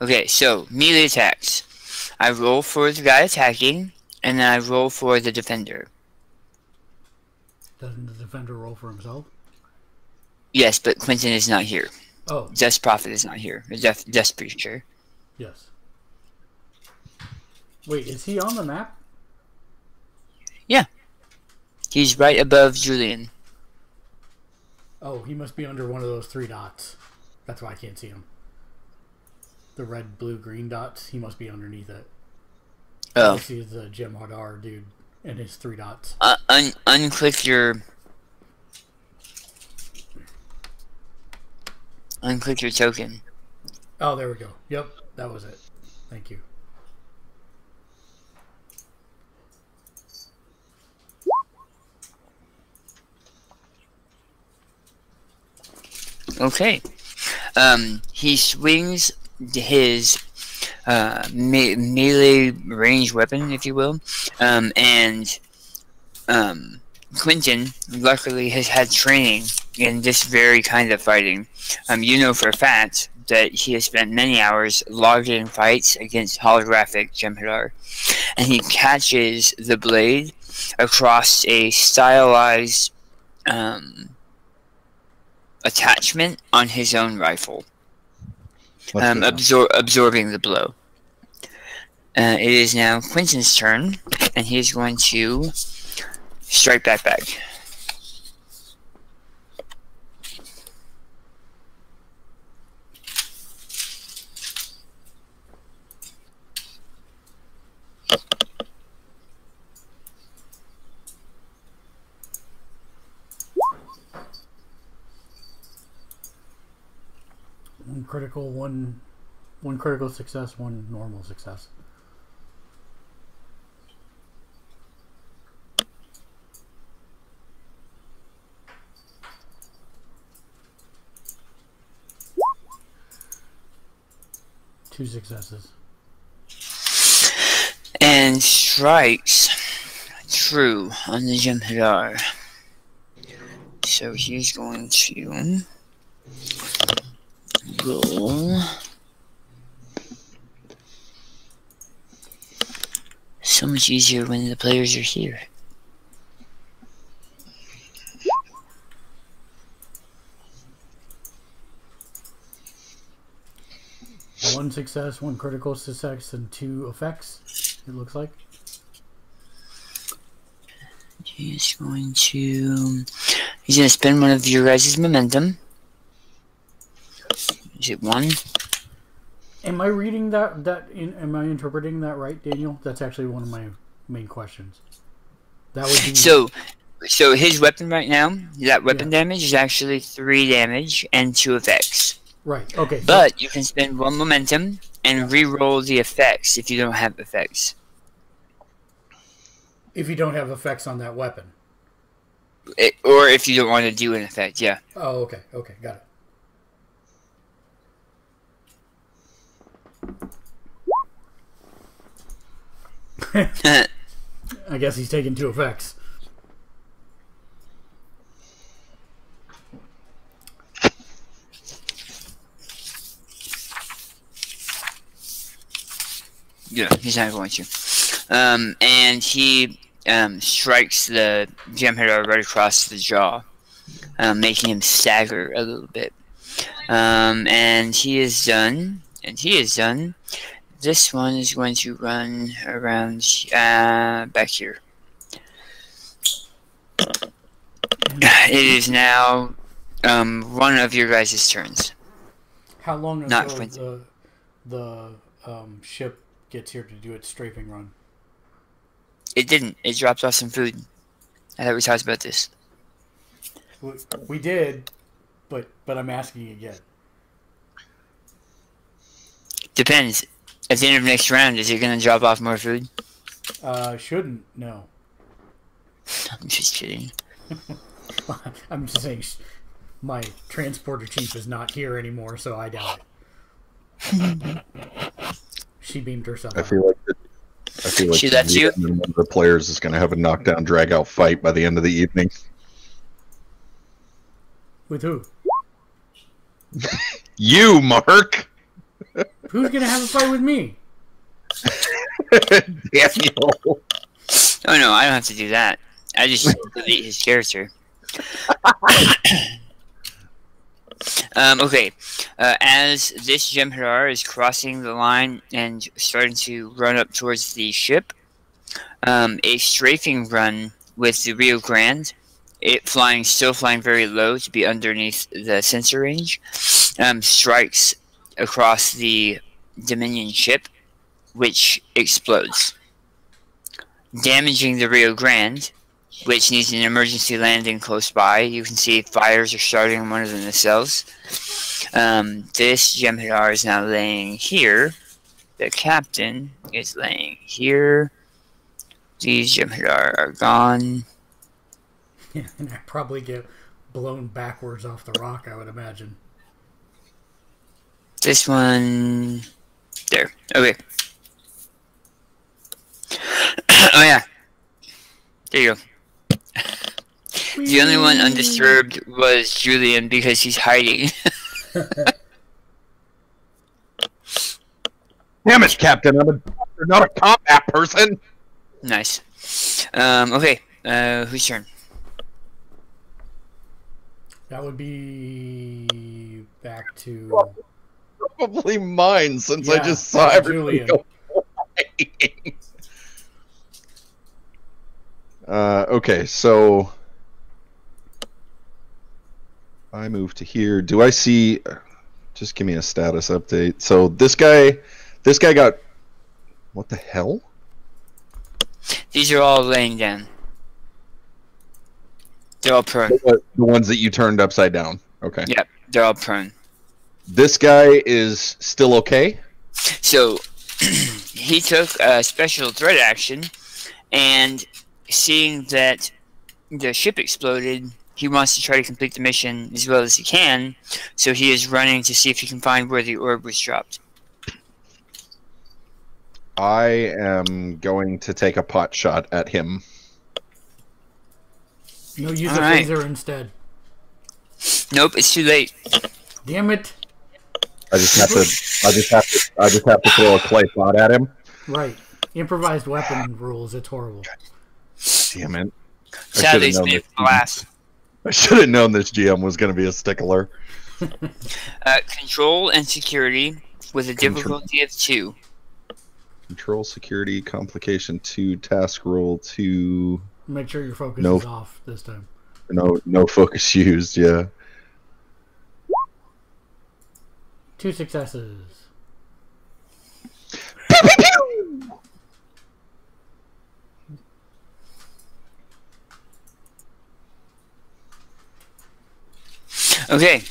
Okay, so melee attacks. I roll for the guy attacking, and then I roll for the defender. Doesn't the defender roll for himself? Yes, but Quentin is not here. Oh. Death's Prophet is not here. Death's Preacher. Yes. Wait, is he on the map? Yeah. He's right above Julian. Oh, he must be under one of those 3 dots. That's why I can't see him. The red, blue, green dots, he must be underneath it. Oh. I see the Jem'Hadar dude and his 3 dots. Unclick your... Unclick your token. Oh, there we go. Yep, that was it. Thank you. Okay. He swings his melee range weapon, if you will, and Quentin luckily has had training in this very kind of fighting. You know for a fact that he has spent many hours logged in fights against holographic Jem'Hadar, and he catches the blade across a stylized attachment on his own rifle, absorbing the blow. It is now Quentin's turn, and he is going to strike back. One critical success, one normal success. Two successes. And strikes true on the Jem'Hadar. So he's going to roll. So much easier when the players are here. One success, one critical success, and 2 effects, it looks like. He's going to spend one of your guys' momentum. Is it 1? Am I reading am I interpreting that right, Daniel? That's actually one of my main questions. That would be... So his weapon right now, that weapon damage is actually 3 damage and 2 effects. Right, okay. But you can spend 1 momentum and re-roll the effects if you don't have effects. If you don't have effects on that weapon. Or if you don't want to do an effect, yeah. Oh, okay, got it. I guess he's taking 2 effects. Yeah, he's not going to. And he strikes the Jem'Hadar right across the jaw, making him stagger a little bit. And he is done. And he is done. This one is going to run around back here. It is now one of your guys' turns. How long Not until the ship gets here to do its strafing run? It didn't. It dropped off some food. I thought we talked about this. We did, but I'm asking again. Depends. At the end of next round, is it going to drop off more food? Shouldn't, no. I'm just kidding. I'm just saying my transporter chief is not here anymore, so I doubt it. She beamed herself I out. feel like She left you? one of the players is going to have a knockdown, drag-out fight by the end of the evening. With who? You, Mark! Who's going to have a fight with me? Daniel! Oh no, I don't have to do that. I just delete his character. Okay. As this Jem'Hadar is crossing the line and starting to run up towards the ship, a strafing run with the Rio Grande, still flying very low to be underneath the sensor range, strikes across the Dominion ship, which explodes, damaging the Rio Grande, which needs an emergency landing close by. You can see fires are starting in one of the nacelles. This Jem'Hadar is now laying here. The captain is laying here. These Jem'Hadar are gone. Yeah, and I probably get blown backwards off the rock, I would imagine. This one... There. Okay. Oh yeah. There you go. The only one undisturbed was Julian because he's hiding. Damn it, Captain! I'm not a combat person! Nice. Okay. Whose turn? That would be back to... Probably mine, since I Yeah, just saw everybody Julian. go flying. Okay, so I move to here. Do I see? Just give me a status update. So this guy got, what the hell? These are all laying down. They're all prone. The ones that you turned upside down. Okay. Yep, they're all prone. This guy is still okay? So, he took a special threat action, and seeing that the ship exploded, he wants to try to complete the mission as well as he can, so he is running to see if he can find where the orb was dropped. I am going to take a pot shot at him. No, use All a right. phaser instead. Nope, it's too late. Damn it! I just have to throw a clay pot at him. Right. Improvised weapon rules, it's horrible. Damn it. Sadly, it's made of glass. I should have known this GM was going to be a stickler. Control and security with a difficulty of 2. Control, security, complication 2, task roll 2. Make sure your focus No. is off this time. No focus used, yeah. 2 successes. Okay.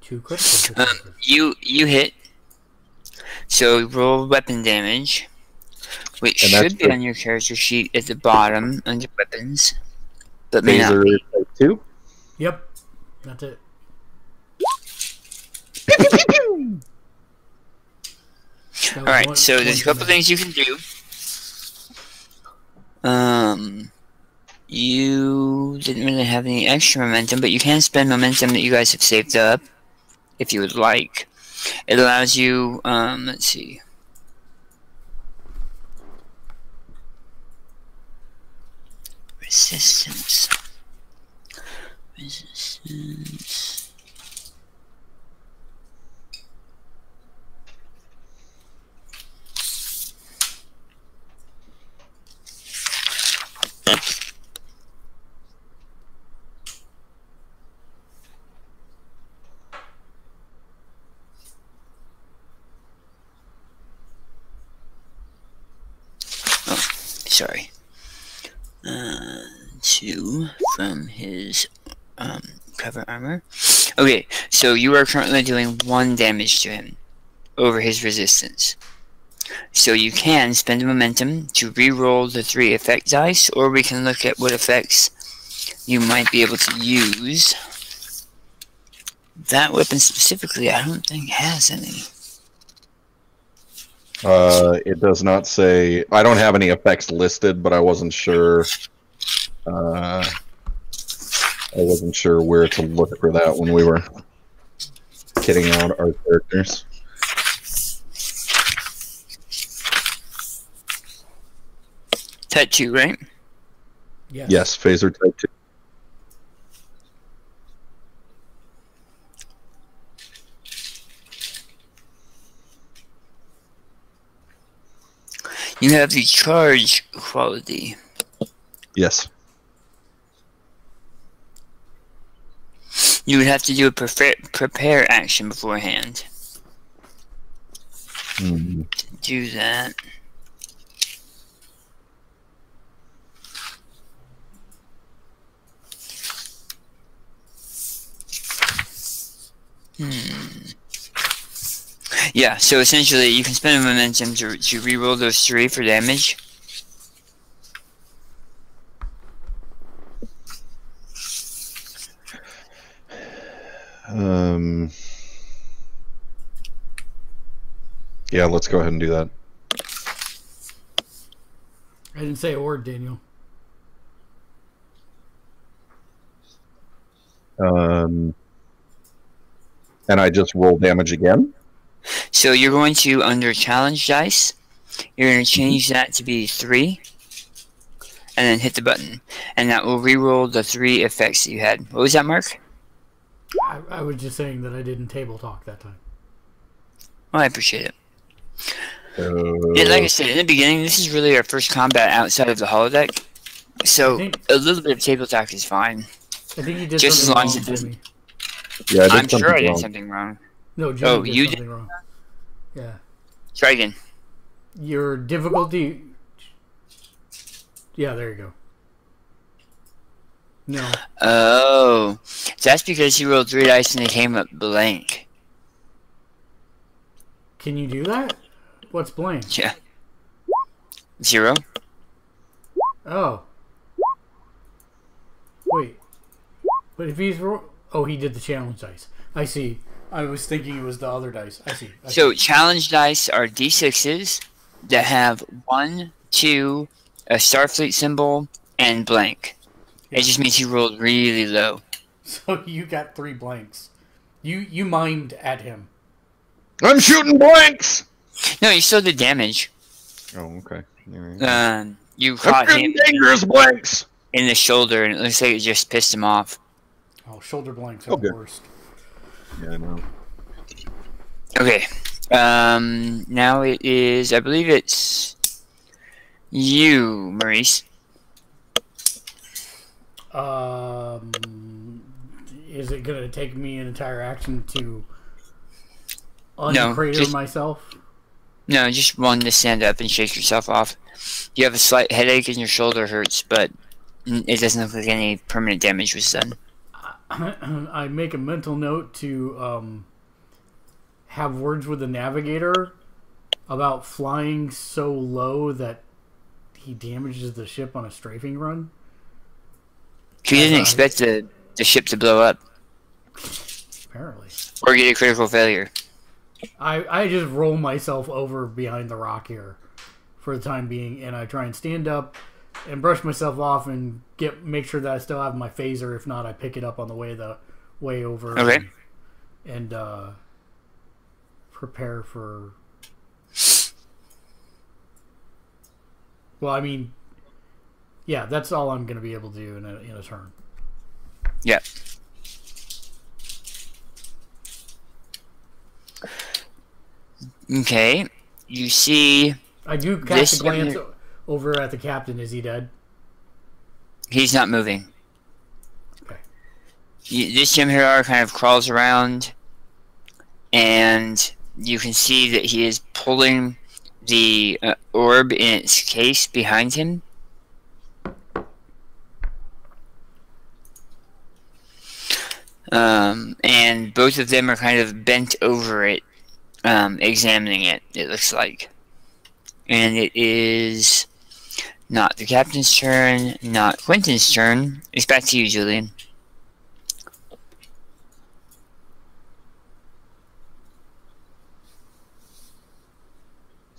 Two critical successes. You hit. So roll weapon damage, which And that's should be on your character sheet at the bottom under weapons, but may not Phaser be. 2. Yep. That's it. That was All right, one So there's a couple things you can do. You didn't really have any extra momentum, but you can spend momentum that you guys have saved up if you would like. It allows you, let's see. Resistance. Resistance. Sorry. 2 from his cover armor. Okay, so you are currently doing 1 damage to him over his resistance. So you can spend momentum to re-roll the 3 effect dice, or we can look at what effects you might be able to use. That weapon specifically, I don't think has any. It does not say. I don't have any effects listed, but I wasn't sure. I wasn't sure where to look for that when we were kitting out our characters. Type 2, right? Yes, phaser type 2. You have the charge quality. Yes. You would have to do a prepare action beforehand. Mm-hmm. To do that. Yeah, so essentially you can spend a momentum to reroll those 3 for damage. Yeah, let's go ahead and do that. I didn't say a word, Daniel. And I just roll damage again? So you're going to, under challenge dice, you're going to change that to be 3, and then hit the button. And that will re-roll the 3 effects that you had. What was that, Mark? I was just saying that I didn't table talk that time. Well, I appreciate it. Yeah, like I said, in the beginning, this is really our first combat outside of the holodeck. So a little bit of table talk is fine. I think you did just as long as it to doesn't. me. Yeah, I'm sure I did something wrong. No, Jimmy did you something did? wrong. Yeah. Try again. Your difficulty... Yeah, there you go. No. Oh. That's because he rolled 3 dice and they came up blank. Can you do that? What's blank? Yeah. 0. Oh. Wait. But if he's... Oh, he did the challenge dice. I see. I was thinking it was the other dice. I see. So challenge dice are D6s that have 1, 2, a Starfleet symbol, and blank. Yeah. It just means he rolled really low. So you got 3 blanks. You mimed at him. I'm shooting blanks! No, you still did damage. Oh, okay. You caught him dangerous blanks in the shoulder, and it looks like it just pissed him off. Oh, shoulder blanks are the worst. Yeah, I know. Okay. Now it is, I believe it's you, Maurice. Is it going to take me an entire action to uncrater myself? No, just one to stand up and shake yourself off. You have a slight headache and your shoulder hurts, but it doesn't look like any permanent damage was done. I make a mental note to have words with the navigator about flying so low that he damages the ship on a strafing run. He didn't expect the ship to blow up. Apparently. Or get a critical failure. I just roll myself over behind the rock here for the time being, and I try and stand up and brush myself off and make sure that I still have my phaser. If not, I pick it up on the way over. Okay. And prepare for. Well, I mean, yeah, that's all I'm going to be able to do in a turn. Yeah. Okay. You see. I do cast a glance over at the captain. Is he dead? He's not moving. Okay. This Jimhirara kind of crawls around, and you can see that he is pulling the orb in its case behind him. And both of them are kind of bent over it, examining it, it looks like. And it is not the captain's turn, not Quentin's turn. It's back to you, Julian.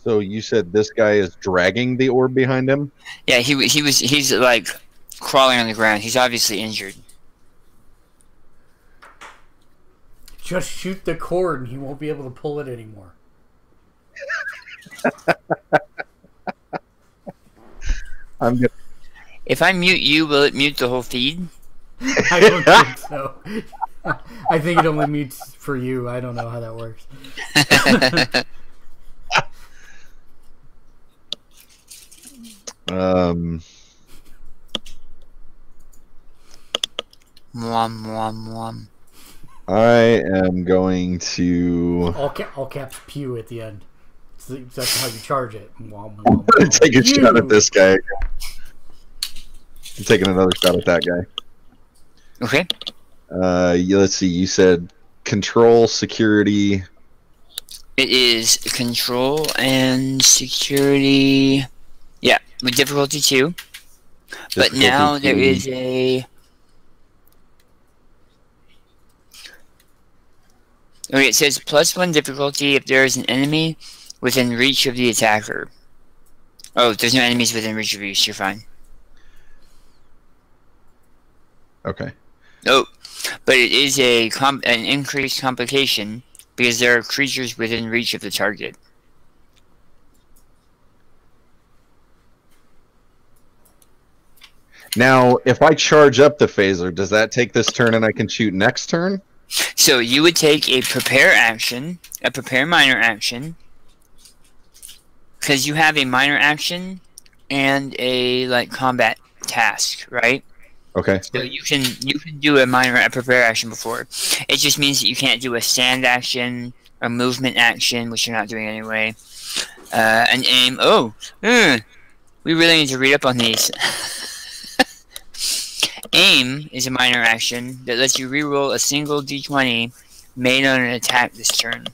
So you said this guy is dragging the orb behind him? Yeah, he's like crawling on the ground. He's obviously injured. Just shoot the cord and he won't be able to pull it anymore. If I mute you, will it mute the whole feed? I don't think so. I think it only mutes for you. I don't know how that works. Mwam, mwam, mwam. I am going to all caps pew at the end. That's how you charge it. take a shot at this guy. I'm taking another shot at that guy. Okay. Let's see. You said control, security. It is control and security. Yeah, with difficulty 2. But now there is a. Okay, it says +1 difficulty if there is an enemy within reach of the attacker. Oh, there's no enemies within reach of reach. You're fine. Okay. Oh, but it is an increased complication because there are creatures within reach of the target. Now, if I charge up the phaser, does that take this turn and I can shoot next turn? So you would take a prepare action, a prepare minor action, because you have a minor action and a combat task, right? Okay. So you can do a prepare action before. It just means that you can't do a stand action, a movement action, which you're not doing anyway. An aim. Oh, we really need to read up on these. Aim is a minor action that lets you reroll a single d20 made on an attack this turn.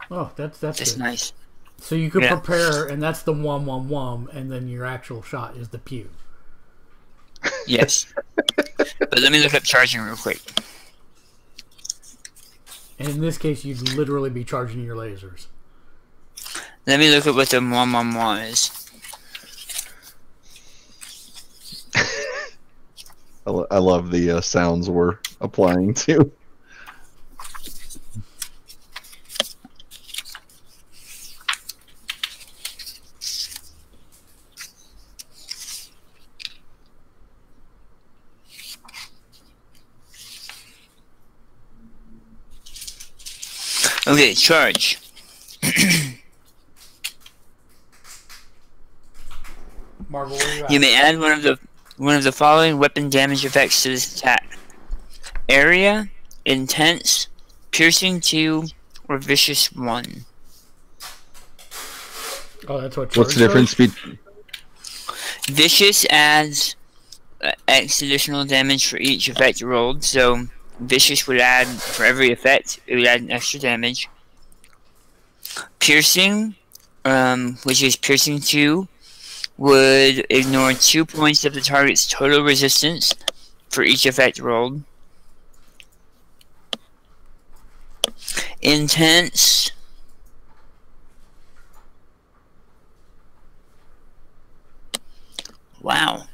Oh, that's nice. So you could prepare, and that's the wom, and then your actual shot is the pew. Yes. But let me look up charging real quick. And in this case, you'd literally be charging your lasers. Let me look at what the wom is. I love the sounds we're applying to. Okay, charge. Marvel, where you at? You may add one of the following weapon damage effects to this attack: area, intense, piercing 2, or vicious 1. Oh, that's what. What's the difference between? Vicious adds X additional damage for each effect rolled. So vicious would add, for every effect, it would add an extra damage. Piercing, which is piercing 2, would ignore 2 points of the target's total resistance for each effect rolled. Intense. Wow.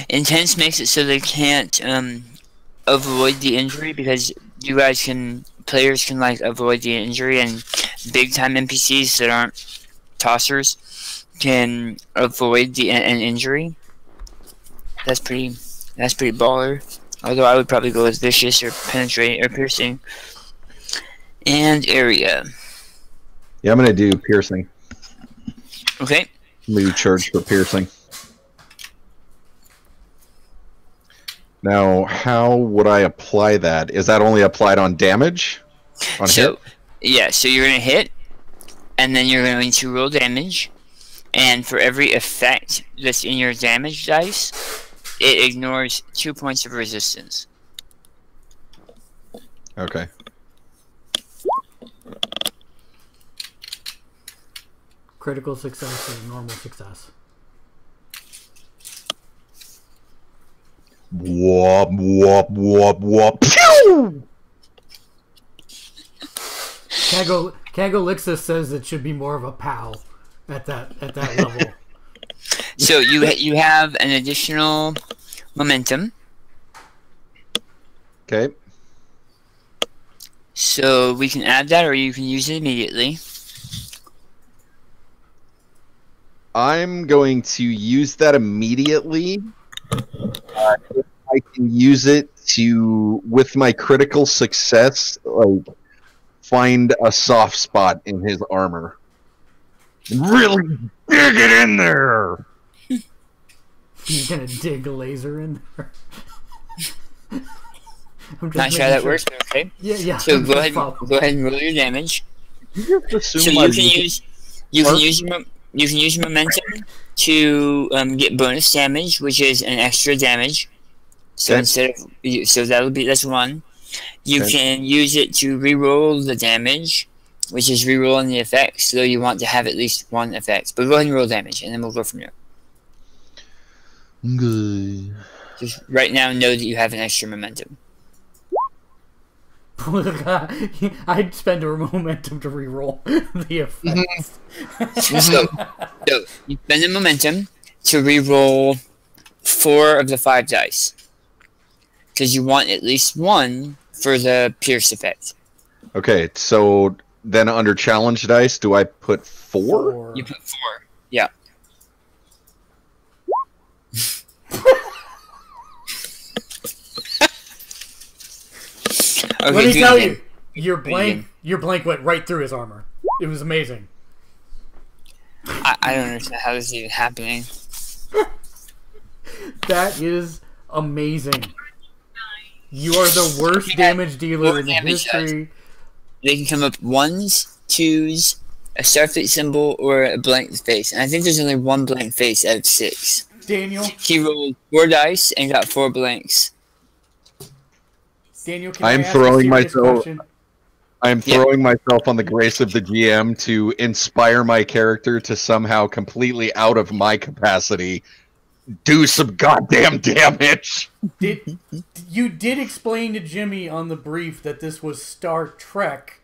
Intense makes it so they can't avoid the injury, because you guys can, players can like avoid the injury, and big time NPCs that aren't tossers can avoid an injury. That's pretty baller. Although I would probably go with vicious or penetrate or piercing. And area. Yeah, I'm gonna do piercing. Okay. I'm gonna do charge for piercing. Now, how would I apply that? Is that only applied on damage? On hit? Yeah, so you're gonna hit, and then you're going to roll damage, and for every effect that's in your damage dice, it ignores 2 points of resistance. Okay. Critical success or normal success. Whoop, whoop, whoop, whoop. Pew! Kagalixis says it should be more of a POW at that level. So you have an additional momentum. Okay. So we can add that, or you can use it immediately. I'm going to use that immediately. If I can use it to, with my critical success, like, find a soft spot in his armor. Really dig it in there! You're gonna dig a laser in there? Not sure how that works, but okay. Yeah. So go ahead and roll your damage. You just assume So you can use your momentum to get bonus damage, which is an extra damage. So Okay. that's 1. You Okay. can use it to re-roll the damage, which is re-rolling the effects. So you want to have at least 1 effect. But go ahead and roll damage, and then we'll go from there. Good. Just right now, know that you have an extra momentum. I'd spend a momentum to re-roll the effects. So you spend the momentum to re-roll 4 of the 5 dice, because you want at least 1 for the pierce effect. Okay, so then under challenge dice, do I put 4? You put 4. Yeah. Okay, Let me do it tell again. you, your blank went right through his armor. It was amazing. I don't understand how this is even happening. That is amazing. You are the worst damage dealer in the history. They can come up 1s, 2s, a Starfleet symbol, or a blank face. And I think there's only 1 blank face out of 6. Daniel, He rolled 4 dice and got 4 blanks. Daniel, can I'm I ask throwing a serious myself- question? I'm throwing myself on the grace of the GM to inspire my character to somehow completely out of my capacity do some goddamn damage. You did explain to Jimmy on the brief that this was Star Trek,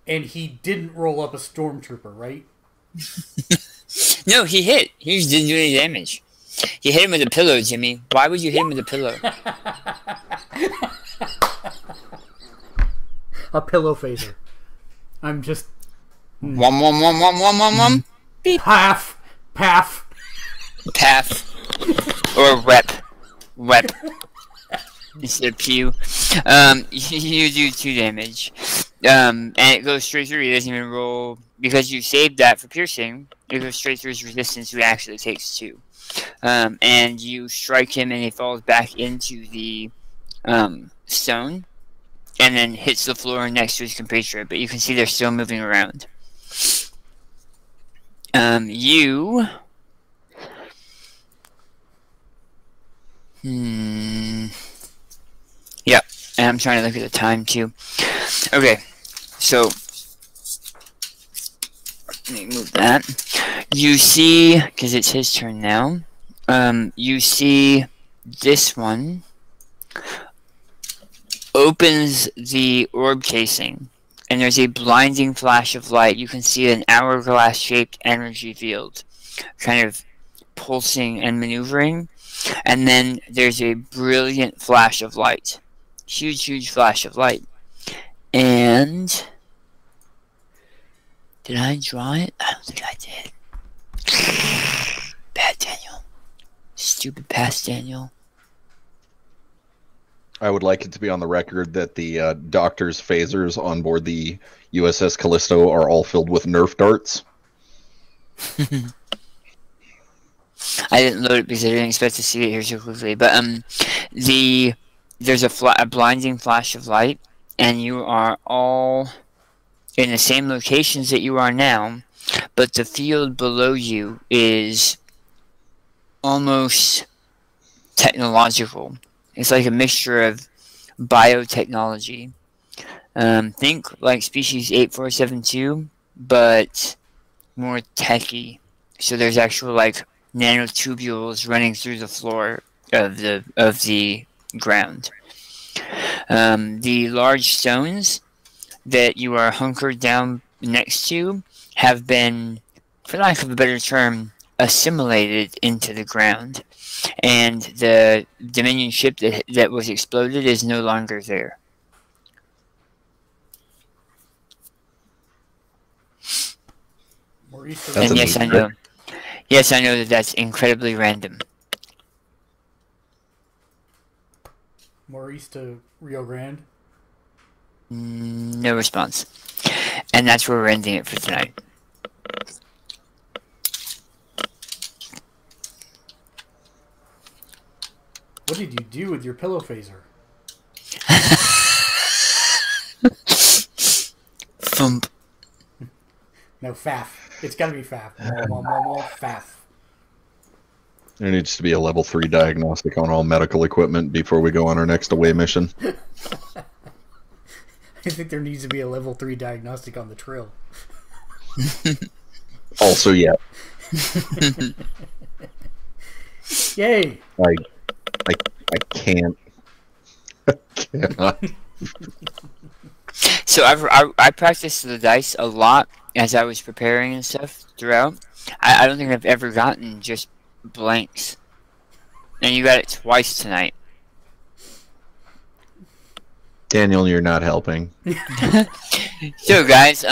and he didn't roll up a stormtrooper, right? No, he hit. He just didn't do any damage. You hit him with a pillow, Jimmy. Why would you hit him with a pillow? A pillow phaser. I'm just... One. Beep. Paff. Path. Or rep. Instead of pew. You do 2 damage. And it goes straight through. He doesn't even roll. Because you saved that for piercing, it goes straight through his resistance, who actually takes 2. And you strike him, and he falls back into the stone, and then hits the floor next to his compatriot. But you can see they're still moving around. Yep, and I'm trying to look at the time too. Okay, so let me move that. You see, because it's his turn now. You see this one opens the orb casing and there's a blinding flash of light. You can see an hourglass-shaped energy field, kind of pulsing and maneuvering. And then there's a brilliant flash of light. Huge, huge flash of light. And did I draw it? I don't think I did. Bad Daniel. Stupid past Daniel. I would like it to be on the record that the doctor's phasers on board the USS Callisto are all filled with Nerf darts. I didn't load it because I didn't expect to see it here so quickly. But there's a blinding flash of light, and you are all in the same locations that you are now, but the field below you is almost technological. It's like a mixture of biotechnology. Think like species 8472, but more techy. So there's actual like nanotubules running through the floor of the ground. The large stones that you are hunkered down next to have been, for lack of a better term, assimilated into the ground, and the Dominion ship that was exploded is no longer there. And yes, I know. Yes, I know that that's incredibly random. Maurice to Rio Grande. No response. And that's where we're ending it for tonight. What did you do with your pillow phaser? Thump. No, faff. It's gotta be faff. Faff. There needs to be a level 3 diagnostic on all medical equipment before we go on our next away mission. I think there needs to be a level 3 diagnostic on the Trill. Also, yeah. Yay! I can't. I cannot. So I practiced the dice a lot as I was preparing and stuff throughout. I don't think I've ever gotten just blanks. And you got it twice tonight. Daniel, you're not helping. So guys,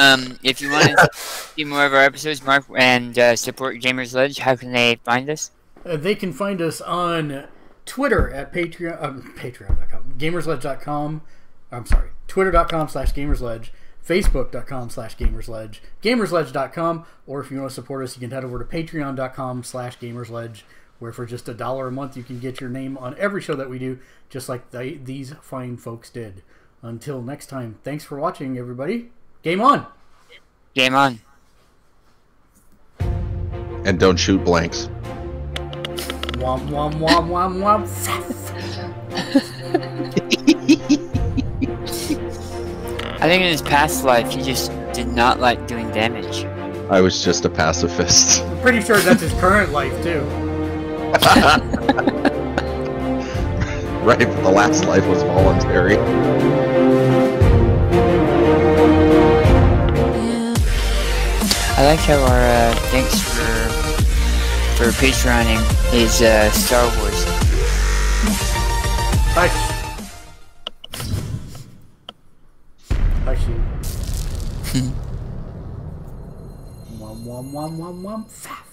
if you want to see more of our episodes, Mark, and support Gamers Ledge, how can they find us? They can find us on Twitter at patreon.com, gamersledge.com. I'm sorry, twitter.com/gamersledge, facebook.com/gamersledge, gamersledge.com, or if you want to support us, you can head over to patreon.com/gamersledge, where for just $1 a month you can get your name on every show that we do, just like these fine folks did. Until next time, thanks for watching, everybody. Game on! Game on. And don't shoot blanks. Womp womp womp womp womp. I think in his past life he just did not like doing damage. I was just a pacifist. I'm pretty sure that's his current life too. Right, but the last life was voluntary. I like how our thanks for Patreoning is Star Wars. Hush. Hushy. Wom wom wom wom wom. Faff.